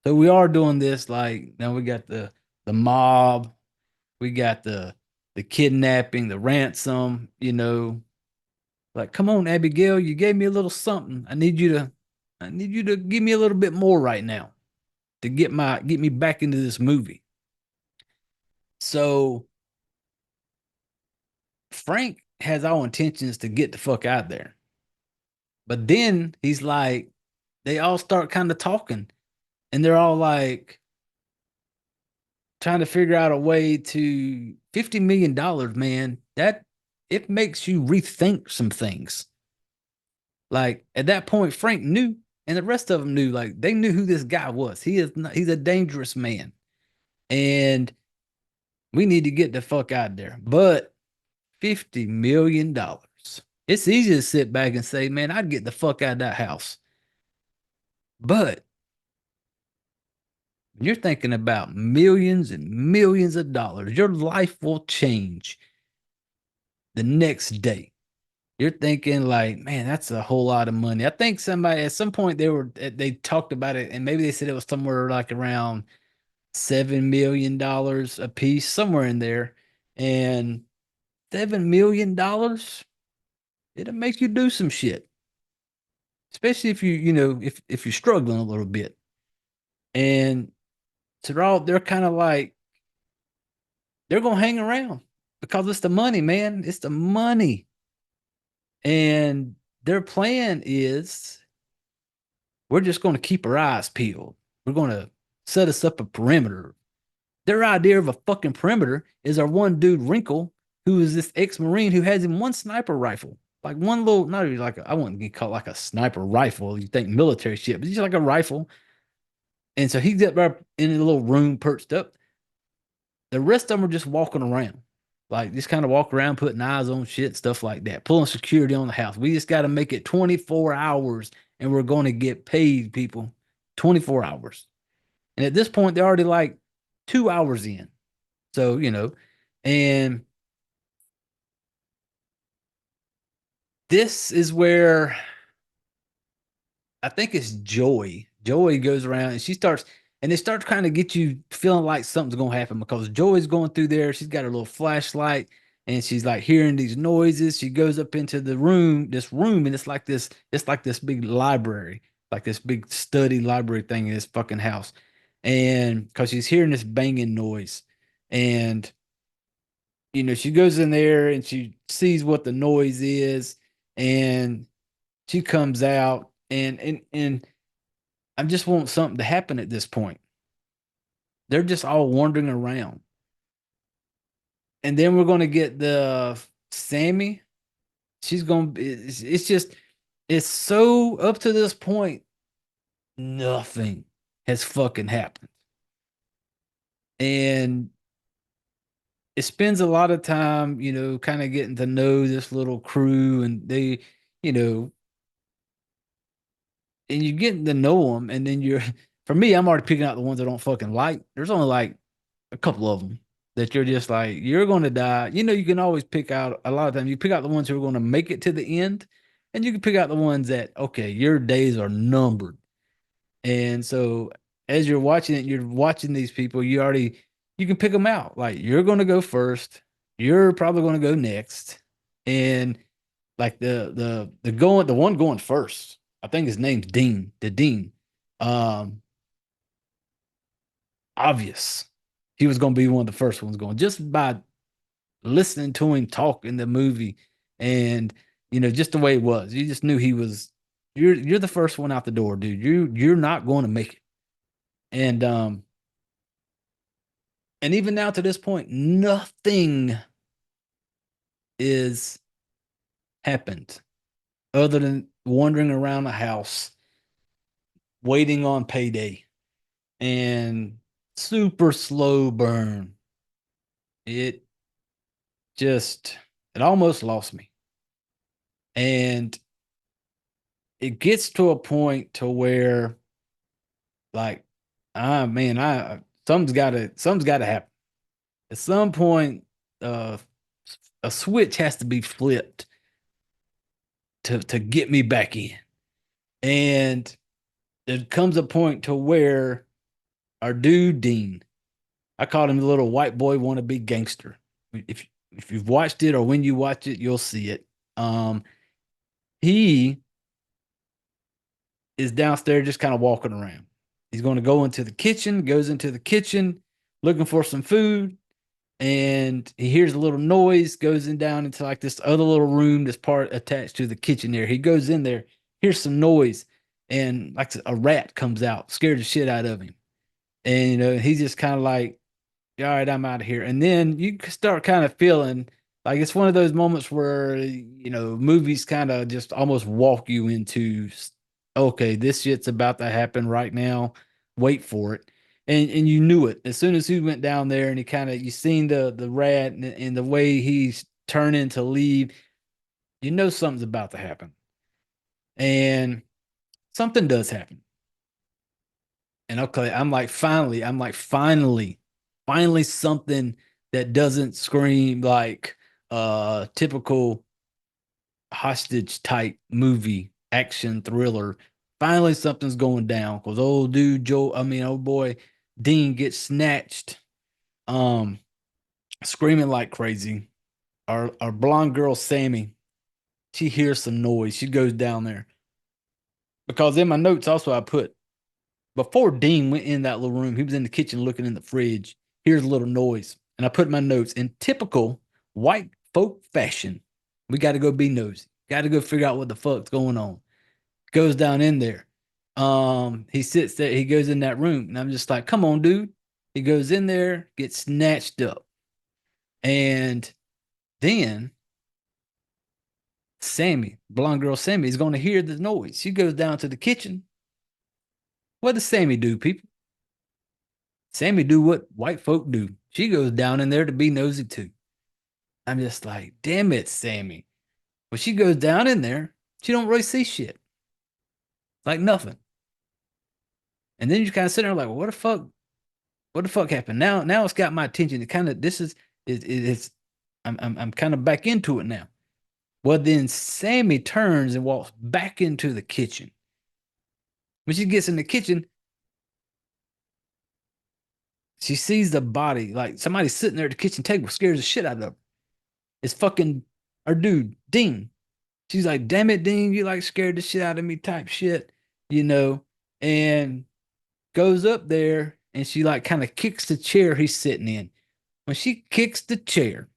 so we are doing this. Like, now we got the mob, we got the kidnapping, the ransom. Like, come on, Abigail, you gave me a little something. I need you to give me a little bit more right now to get me back into this movie. So Frank has all intentions to get the fuck out there. But then he's like, they all start kind of talking, and they're all like trying to figure out a way to $50 million, man. That it makes you rethink some things. Like at that point, Frank knew, and the rest of them knew. Like they knew who this guy was. He's a dangerous man, and we need to get the fuck out of there. But $50 million. It's easy to sit back and say, man, I'd get the fuck out of that house. But you're thinking about millions and millions of dollars. Your life will change the next day. You're thinking like, man, that's a whole lot of money. I think somebody at some point they talked about it, and maybe they said it was somewhere like around $7 million a piece, somewhere in there. And $7 million, it'll make you do some shit. Especially if if you're struggling a little bit. And so they're kind of like, they're gonna hang around because it's the money, man. It's the money. And their plan is, we're just going to keep our eyes peeled. We're going to set us up a perimeter. Their idea of a fucking perimeter is our one dude, Wrinkle, who is this ex-Marine who has him one sniper rifle. Like one little, not even like, I wouldn't get called like a sniper rifle. You think military shit, but he's like a rifle. And so he's up there in a little room perched up. The rest of them are just walking around. Like, just kind of walk around, putting eyes on shit, stuff like that, pulling security on the house. We just got to make it 24 hours, and we're going to get paid, people. 24 hours. And at this point, they're already like 2 hours in. So, and this is where I think it's Joy. Joy goes around and they start trying to get you feeling like something's going to happen, because Joy's going through there. She's got her little flashlight and she's like hearing these noises. She goes up into this room, and it's like this big library, like this big study library thing in this fucking house. And because she's hearing this banging noise, and she goes in there and she sees what the noise is, and she comes out, and I just want something to happen at this point. They're just all wandering around. And then we're going to get the Sammy. She's going to, it's so up to this point, nothing has fucking happened. And it spends a lot of time, kind of getting to know this little crew, and they, and you're getting to know them. And then for me, I'm already picking out the ones I don't fucking like. There's only like a couple of them that you're just like, you're going to die. You can always pick out, a lot of times you pick out the ones who are going to make it to the end, and you can pick out the ones that, okay, your days are numbered. And so as you're watching it, you're watching these people, you can pick them out. Like, you're going to go first. You're probably going to go next. And like the one going first, I think his name's Dean, the Dean. Obvious. He was going to be one of the first ones going, just by listening to him talk in the movie, and just the way it was, you just knew he was. You're the first one out the door, dude. You're not going to make it. And even now to this point, nothing is happened other than wandering around the house, waiting on payday, and super slow burn. It almost lost me. And it gets to a point to where, like, something's gotta happen. At some point, a switch has to be flipped to get me back in. And there comes a point to where our dude Dean, I called him the little white boy wannabe gangster. If you've watched it, or when you watch it, you'll see it. He is downstairs just kind of walking around. He's going to go into the kitchen, goes into the kitchen looking for some food, and he hears a little noise, goes in down into like this other little room that's part attached to the kitchen there. He goes in there, hears some noise, and like a rat comes out, scared the shit out of him. And he's just kind of like, all right, I'm out of here. And then you start kind of feeling like it's one of those moments where movies kind of just almost walk you into, okay, this shit's about to happen right now. Wait for it. And you knew it as soon as he went down there, and you seen the rat and the way he's turning to leave. Something's about to happen, and something does happen. And okay, I'm like, finally something that doesn't scream like typical hostage type movie action thriller. Finally, something's going down because old boy Dean gets snatched, screaming like crazy. Our blonde girl Sammy, she hears some noise. She goes down there because in my notes also I put, before Dean went in that little room, he was in the kitchen looking in the fridge. Here's a little noise. And I put in my notes, in typical white folk fashion, we got to go be nosy. Got to go figure out what the fuck's going on. Goes down in there. He sits there. He goes in that room. And I'm just like, come on, dude. He goes in there, gets snatched up. And then Sammy, blonde girl Sammy, is going to hear the noise. She goes down to the kitchen. What does Sammy do, people? Sammy do what white folk do. She goes down in there to be nosy too. I'm just like, damn it, Sammy. When she goes down in there, she don't really see shit. Like nothing. And then you kind of sit there like, well, what the fuck happened? Now it's got my attention. It kind of, I'm kind of back into it now. Well, then Sammy turns and walks back into the kitchen. When she gets in the kitchen, she sees the body, like somebody sitting there at the kitchen table, scares the shit out of her. It's fucking our dude, Dean. She's like, damn it, Dean, you like scared the shit out of me type shit, and goes up there and she like kind of kicks the chair he's sitting in. When she kicks the chair,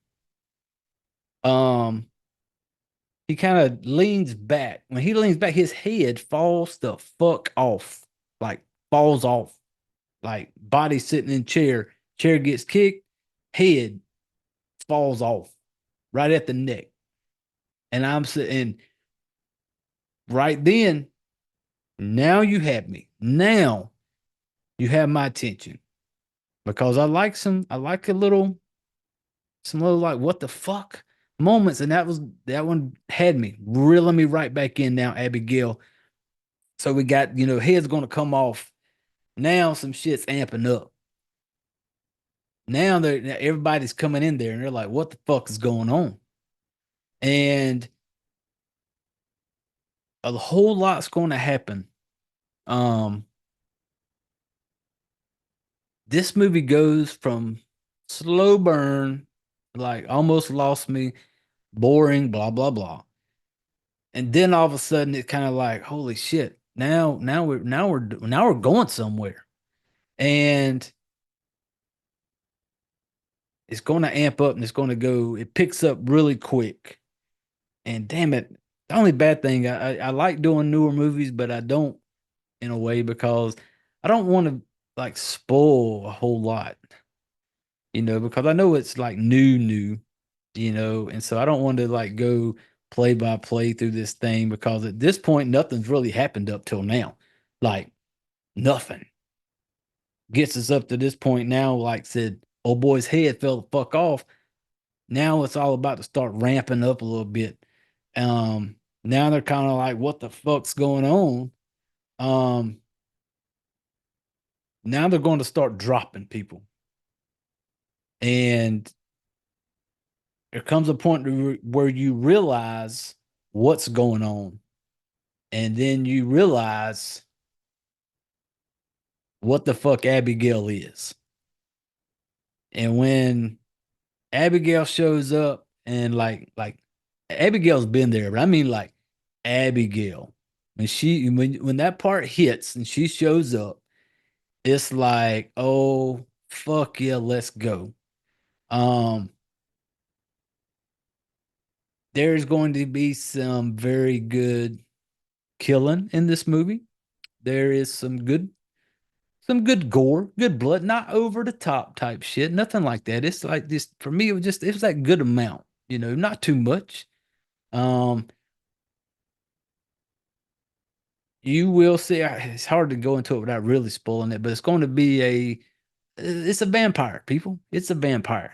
he kind of leans back. When he leans back, his head falls the fuck off, like falls off. Like body sitting in chair gets kicked, head falls off right at the neck. And I'm sitting right then. Now you have me. Now you have my attention because I like some little like what the fuck moments. And that one had me reeling me right back in now, Abigail. So we got, head's going to come off. Now some shit's amping up. Now everybody's coming in there and they're like, what the fuck is going on? And a whole lot's going to happen. This movie goes from slow burn, like almost lost me, boring, blah, blah, blah. And then all of a sudden it's kind of like, holy shit. Now we're going somewhere. And it's going to amp up and it's going to go. It picks up really quick. And damn it, the only bad thing I like doing newer movies, but I don't in a way because I don't want to like spoil a whole lot, because I know it's like new, and so I don't want to like go play by play through this thing because at this point nothing's really happened up till now, like nothing gets us up to this point now. Like said, old boy's head fell the fuck off. Now it's all about to start ramping up a little bit. Now they're kind of like, what the fuck's going on? Now they're going to start dropping people. And there comes a point where you realize what's going on. And then you realize what the fuck Abigail is. And when Abigail shows up and like Abigail's been there, but I mean like Abigail. When that part hits and she shows up, it's like, oh fuck yeah, let's go. There's going to be some very good killing in this movie. There is some good gore, good blood, not over the top type shit, nothing like that. It's like this for me. It was that good amount, not too much. You will see. It's hard to go into it without really spoiling it, but it's going to be it's a vampire, people. It's a vampire.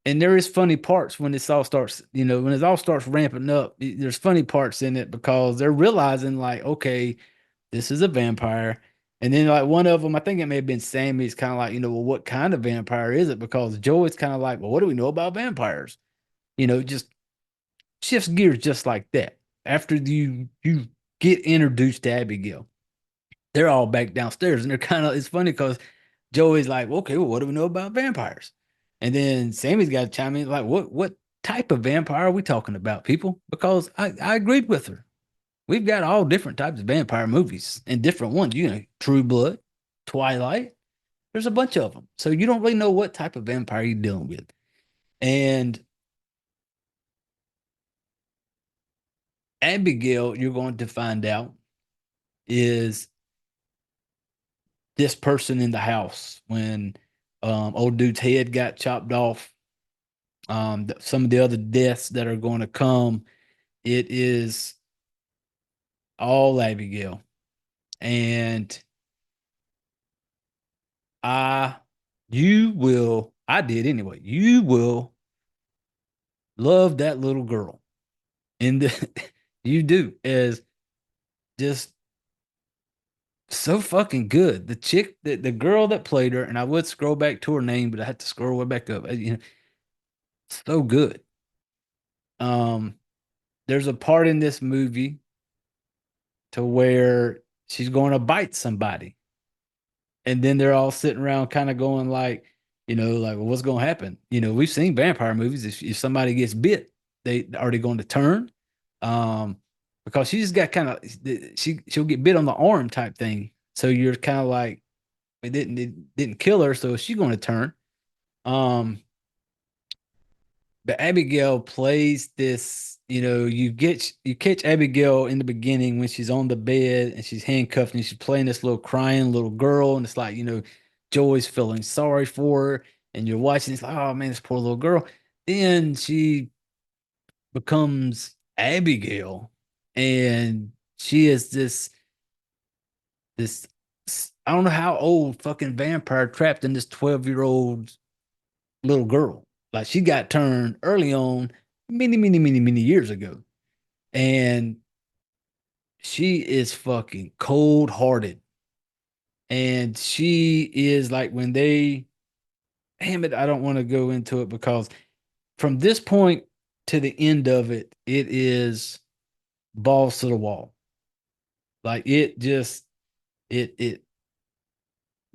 And there is funny parts when this all starts, when it all starts ramping up. There's funny parts in it because they're realizing like, okay, this is a vampire. And then like one of them, I think it may have been Sammy's kind of like, well, what kind of vampire is it? Because Joey's kind of like, well, what do we know about vampires? Just shifts gears just like that. After you get introduced to Abigail, they're all back downstairs and it's funny because Joey's like, okay, well, what do we know about vampires? And then Sammy's got to chime in like, what type of vampire are we talking about, people? Because I agreed with her. We've got all different types of vampire movies and different ones, True Blood, Twilight. There's a bunch of them. So you don't really know what type of vampire you're dealing with. And Abigail, you're going to find out, is this person in the house when old dude's head got chopped off. Some of the other deaths that are going to come, it is all Abigail. And I did anyway. You will love that little girl. And you do, as just so fucking good. The chick, the girl that played her, and I would scroll back to her name, but I had to scroll way back up. So good. There's a part in this movie to where she's going to bite somebody. And then they're all sitting around kind of going like, like, well, what's going to happen? We've seen vampire movies. If somebody gets bit, are they going to turn? Because she just got kind of, she'll get bit on the arm type thing. So you're kind of like, it didn't kill her. So is she going to turn? But Abigail plays this, you catch Abigail in the beginning when she's on the bed and she's handcuffed and she's playing this little crying little girl. And it's like, Joey's feeling sorry for her and you're watching. It's like, oh man, this poor little girl. Then she becomes Abigail and she is this, I don't know how old fucking vampire trapped in this 12-year-old little girl. Like she got turned early on many years ago. And she is fucking cold hearted. And she is like damn it, I don't want to go into it because from this point to the end of it, it is balls to the wall. Like it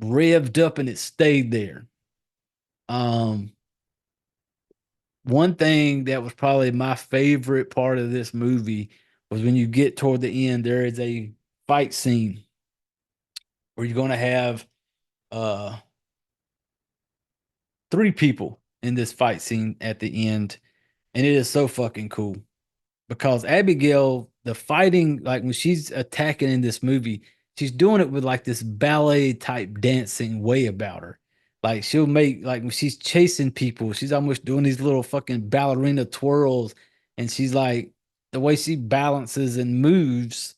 revved up and it stayed there. One thing that was probably my favorite part of this movie was when you get toward the end, there is a fight scene where you're going to have three people in this fight scene at the end, and it is so fucking cool because Abigail, the fighting, like when she's attacking in this movie, she's doing it with like this ballet type dancing way about her. Like she'll make like when she's chasing people, she's almost doing these little fucking ballerina twirls, and she's like the way she balances and moves,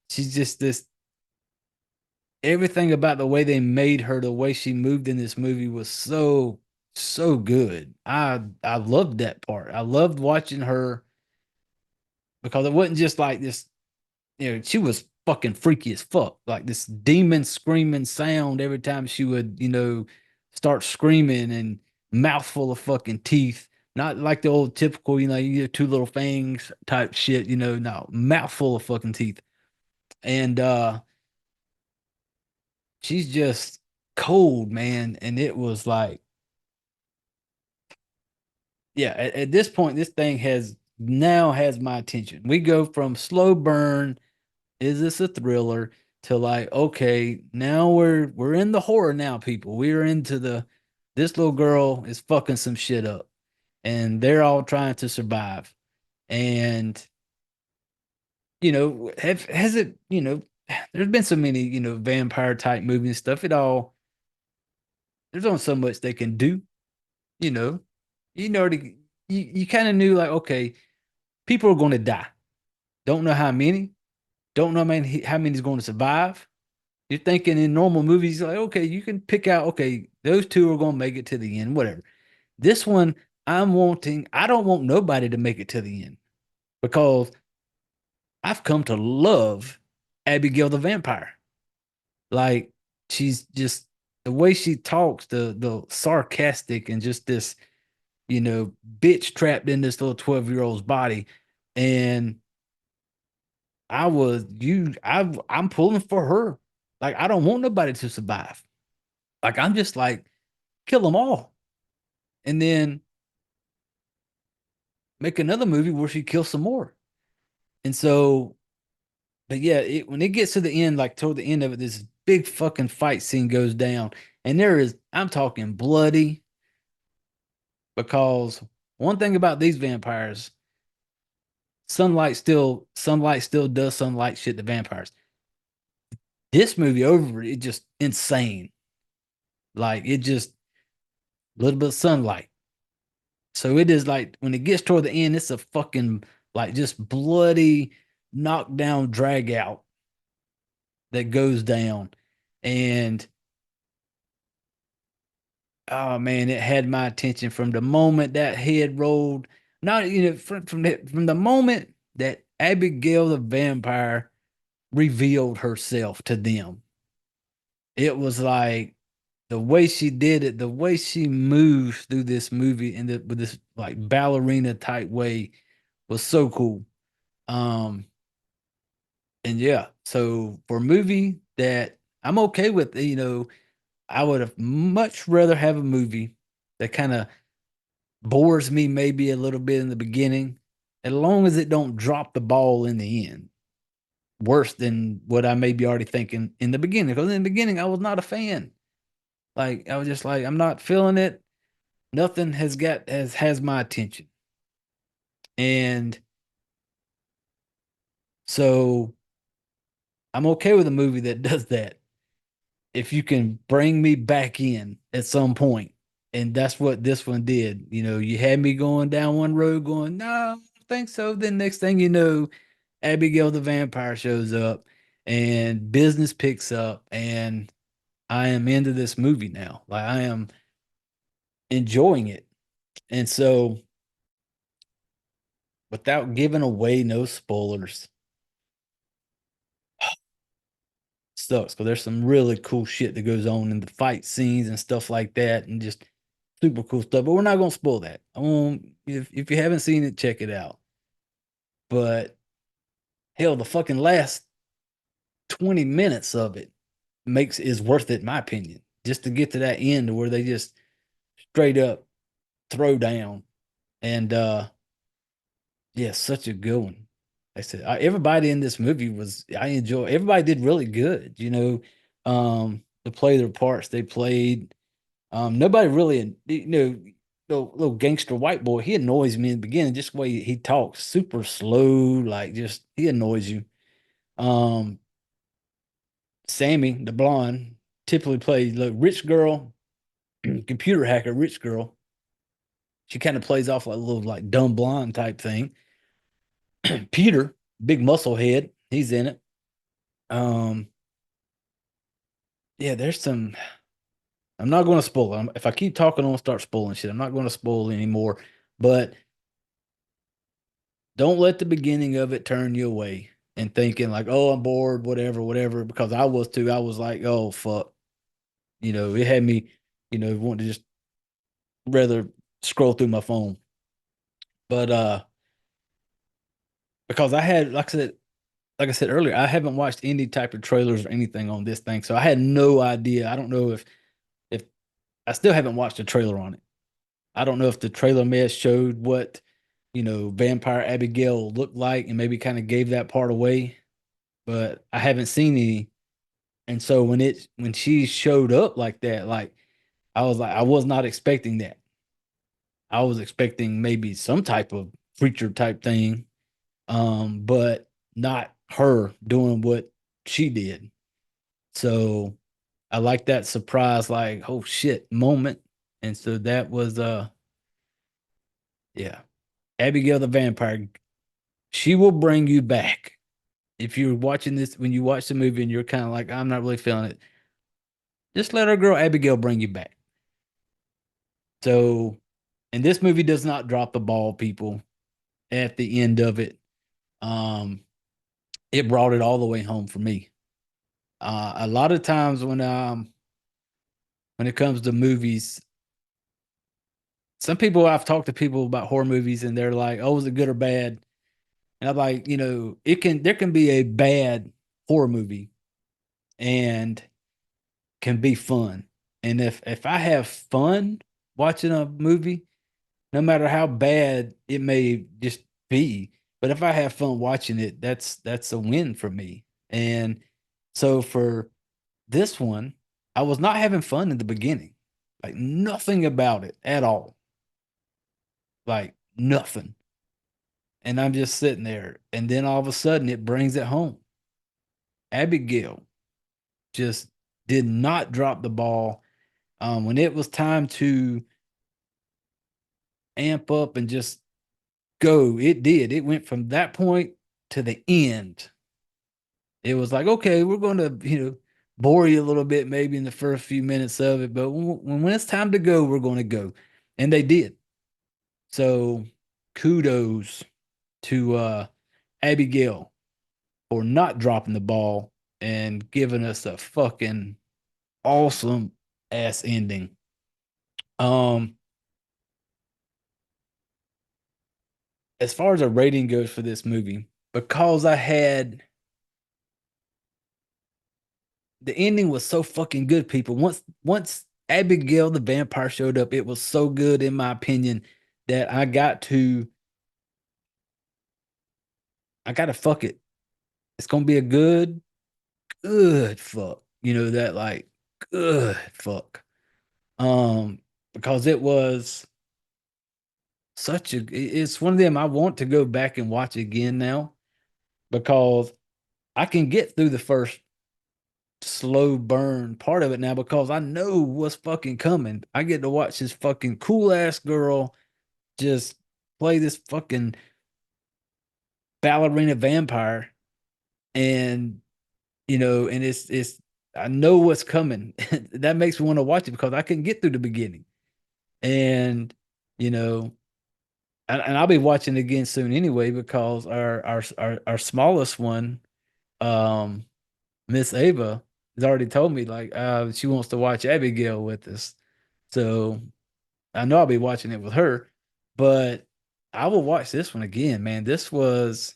she's just this everything about the way they made her, the way she moved in this movie was so good. I loved that part. I loved watching her because it wasn't just like this, she was fucking freaky as fuck. Like this demon screaming sound every time she would, start screaming and mouthful of fucking teeth. Not like the old typical, you get two little fangs type shit, no, mouthful of fucking teeth. And she's just cold, man. And it was like, yeah, at this point, this thing has my attention. We go from slow burn, is this a thriller, to like, okay, now we're in the horror now, people. We're into this little girl is fucking some shit up, and they're all trying to survive. And has it, there's been so many, vampire type movies and stuff. There's only so much they can do, you know. You kind of knew like, okay, people are going to die. Don't know how many. Don't know how many's going to survive. You're thinking in normal movies, like, okay, you can pick out, okay, those two are going to make it to the end, whatever. This one, I don't want nobody to make it to the end because I've come to love Abigail the vampire. Like, she's just the way she talks, the sarcastic and just this, bitch trapped in this little 12-year-old's body. And I'm pulling for her. Like, I don't want nobody to survive. Like, I'm just like, kill them all. And then make another movie where she kills some more. And so, but yeah, when it gets to the end, like toward the end of it, this big fucking fight scene goes down. And I'm talking bloody, because one thing about these vampires, sunlight still does sunlight shit to vampires. This movie over, it just insane. Like, it just a little bit of sunlight. So it is like when it gets toward the end, it's a fucking like just bloody knockdown drag out that goes down. And oh man, it had my attention from the moment that head rolled. Not from the moment that Abigail the vampire revealed herself to them. It was like the way she did it, the way she moves through this movie with this like ballerina type way was so cool. And yeah, so for a movie that I'm okay with, I would have much rather have a movie that kind of bores me maybe a little bit in the beginning, as long as it don't drop the ball in the end worse than what I may be already thinking in the beginning. Because in the beginning, I was not a fan. Like, I was just like, I'm not feeling it. Nothing has my attention. And so I'm okay with a movie that does that. If you can bring me back in at some point. And that's what this one did. You had me going down one road going, no, I don't think so. Then next thing you know, Abigail the vampire shows up and business picks up, and I am into this movie now. Like, I am enjoying it. And so, without giving away no spoilers, sucks because there's some really cool shit that goes on in the fight scenes and stuff like that, and just super cool stuff. But we're not gonna spoil that. If you haven't seen it, check it out. But hell, the fucking last 20 minutes of it is worth it, in my opinion. Just to get to that end where they just straight up throw down. And yeah, such a good one. I said everybody in this movie everybody did really good, to play their parts they played. Nobody really, little gangster white boy. He annoys me in the beginning, just the way he talks, super slow, like just he annoys you. Um, Sammy, the blonde, typically plays the rich girl, computer hacker, rich girl. She kind of plays off like a little like dumb blonde type thing. Peter, big muscle head, he's in it. Um, yeah, there's some. I'm not going to spoil it. If I keep talking, I'm going to start spoiling shit. I'm not going to spoil anymore. But don't let the beginning of it turn you away and thinking like, oh, I'm bored, whatever, whatever. Because I was too. I was like, oh fuck. It had me, wanting to just rather scroll through my phone. But because I had, like I said earlier, I haven't watched any type of trailers or anything on this thing. So I had no idea. I don't know if I still haven't watched a trailer on it. I don't know if the trailer may have showed what, Vampire Abigail looked like and maybe kind of gave that part away, but I haven't seen any. And so when she showed up like that, like I was not expecting that. I was expecting maybe some type of preacher type thing, but not her doing what she did. So I like that surprise, like, oh shit moment. And so that was yeah. Abigail the vampire, she will bring you back. If you're watching this, when you watch the movie and you're kind of like, I'm not really feeling it, just let our girl Abigail bring you back. So, and this movie does not drop the ball, people, at the end of it. Um, it brought it all the way home for me. A lot of times when it comes to movies, some people I've talked to people about horror movies and they're like, "Oh, is it good or bad?" And I'm like, there can be a bad horror movie and can be fun. And if I have fun watching a movie, no matter how bad it may just be, but if I have fun watching it, that's a win for me. And so for this one, I was not having fun in the beginning. Like nothing about it at all. Like nothing. And I'm just sitting there. And then all of a sudden it brings it home. Abigail just did not drop the ball. When it was time to amp up and just go, it did. It went from that point to the end. It was like, okay, we're going to, bore you a little bit maybe in the first few minutes of it, but when it's time to go, we're going to go. And they did. So kudos to Abigail for not dropping the ball and giving us a fucking awesome ass ending. Um, as far as a rating goes for this movie, because the ending was so fucking good, people. Once Abigail the vampire showed up, it was so good in my opinion that I got to fuck it. It's gonna be a good fuck. That like good fuck. Because it was it's one of them I want to go back and watch again now because I can get through the first slow burn part of it now because I know what's fucking coming. I get to watch this fucking cool ass girl just play this fucking ballerina vampire and and it's I know what's coming. That makes me want to watch it because I couldn't get through the beginning. And you know, and I'll be watching it again soon anyway because our smallest one, Miss Ava, has already told me like she wants to watch Abigail with us. So I know I'll be watching it with her, but I will watch this one again, man. This was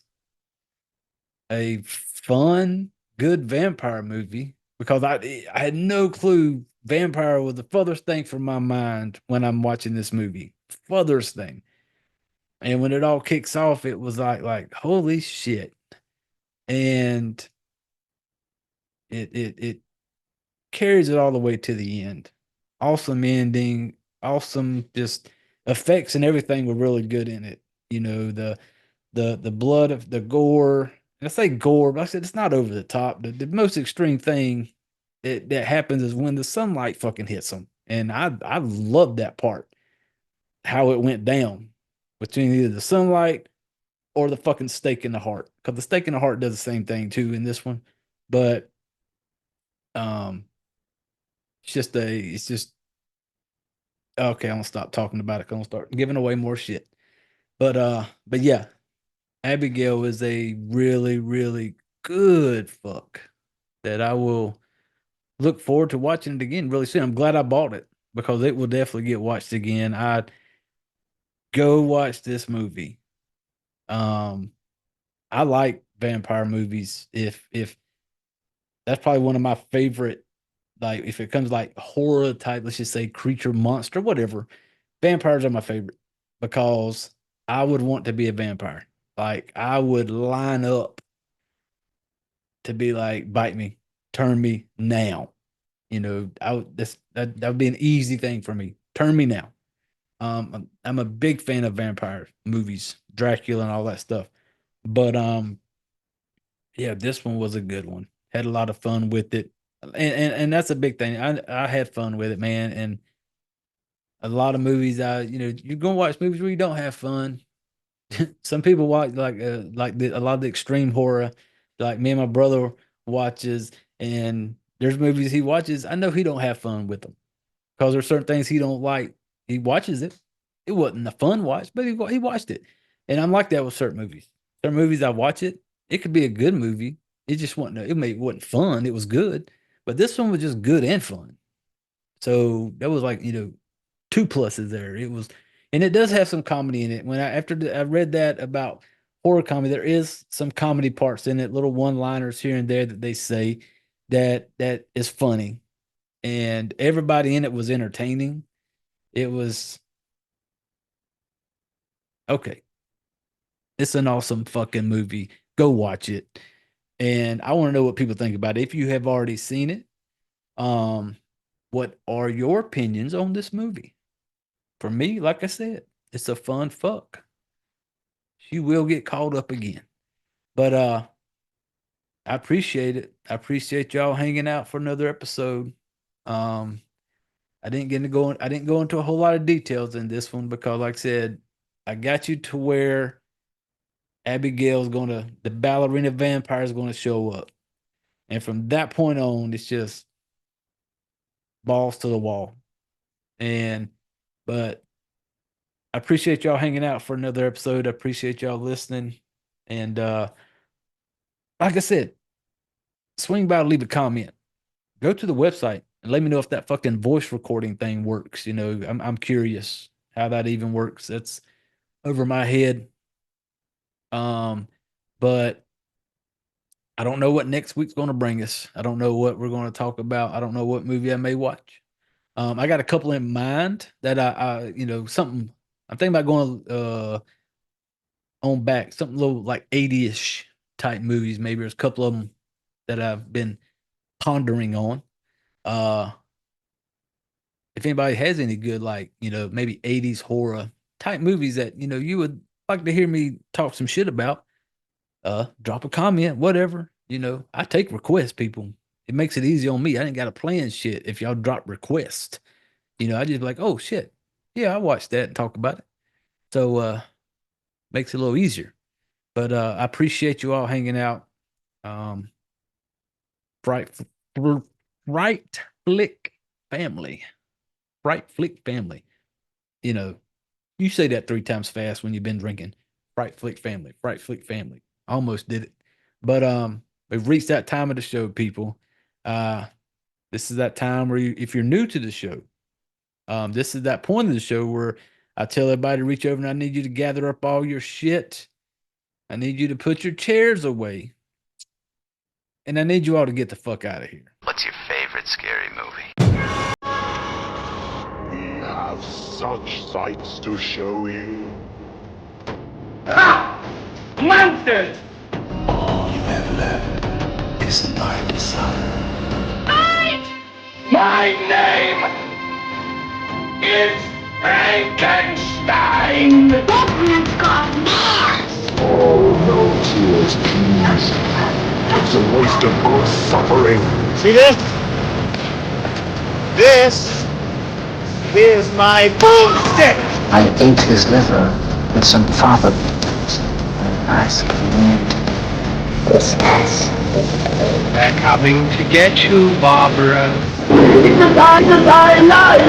a fun, good vampire movie because I had no clue vampire was the furthest thing from my mind when I'm watching this movie. Furthest thing. And when it all kicks off, it was like holy shit. And it carries it all the way to the end. awesome ending, awesome just effects and everything were really good in it. You know, the blood of the gore. I say gore, but I said it's not over the top. The most extreme thing that happens is when the sunlight fucking hits them, and I love that part. How it went down between either the sunlight or the fucking stake in the heart, because the stake in the heart does the same thing too in this one, but um, it's just okay. I'm gonna stop talking about it. 'Cause I'm gonna start giving away more shit. But yeah, Abigail is a really, really good fuck that I will look forward to watching it again really soon. I'm glad I bought it because it will definitely get watched again. I'd go watch this movie. Um, I like vampire movies. If that's probably one of my favorite, like if it comes like horror type, let's just say creature, monster, whatever. Vampires are my favorite because I would want to be a vampire. Like I would line up to be like, bite me, turn me now. You know, that would be an easy thing for me. Turn me now. I'm a big fan of vampire movies, Dracula and all that stuff. But yeah, this one was a good one. Had a lot of fun with it. And that's a big thing. I had fun with it, man. And a lot of movies you're gonna watch movies where you don't have fun. Some people watch a lot of the extreme horror, like me and my brother watches, and there's movies he watches. I know he don't have fun with them because there's certain things he don't like. He watches it. It wasn't a fun watch, but he watched it, and I'm like that with certain movies. Certain movies I watch it. It could be a good movie. It just wasn't. It wasn't fun. It was good, but this one was just good and fun. So that was like two pluses there. It was, and it does have some comedy in it. When I read that about horror comedy, there is some comedy parts in it, little one-liners here and there that they say that is funny, and everybody in it was entertaining. It was okay. It's an awesome fucking movie. Go watch it, and I want to know what people think about it. If you have already seen it, um, what are your opinions on this movie? For me, like I said, it's a fun fuck. She will get caught up again. But I appreciate it. I appreciate y'all hanging out for another episode. Um I didn't go into a whole lot of details in this one because like I said, I got you to where the ballerina vampire is gonna show up. And from that point on, it's just balls to the wall. And but I appreciate y'all hanging out for another episode. I appreciate y'all listening. And like I said, swing by, leave a comment. Go to the website and let me know if that fucking voice recording thing works. I'm curious how that even works. That's over my head. But I don't know what next week's going to bring us. I don't know what we're going to talk about. I don't know what movie I may watch. I got a couple in mind that something I'm thinking about going on back, something a little like 80-ish type movies. Maybe there's a couple of them that I've been pondering on. If anybody has any good, like, maybe 80s horror type movies that, you would like to hear me talk some shit about, drop a comment, whatever. I take requests, people. It makes it easy on me. I ain't got to plan shit if y'all drop requests. I just be like, oh shit. Yeah, I watched that and talk about it. So makes it a little easier. But I appreciate you all hanging out. Fright Flick family. Fright Flick family. You say that 3 times fast when you've been drinking. Fright Flick family. Fright Flick family. Almost did it. But we've reached that time of the show, people. This is that time where if you're new to the show, this is that point of the show where I tell everybody to reach over and I need you to gather up all your shit. I need you to put your chairs away. And I need you all to get the fuck out of here. What's your favorite scary movie? We have such sights to show you. Monsters! All you have left is night, son. My name It's Frankenstein! That man's got Mars. Oh, no tears, please. It's a waste of good suffering. See this? This is my boomstick. I ate his liver with some fava beans. Nice community. Christmas. They're coming to get you, Barbara. It's alive, alive.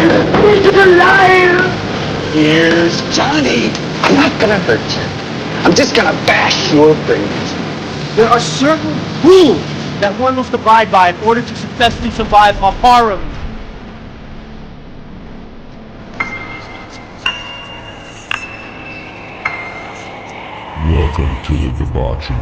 It's alive. Here's Johnny. I'm not gonna hurt you. I'm just gonna bash your brains. There are certain rules that one must abide by in order to successfully survive a horror movie. Welcome to the debauchery.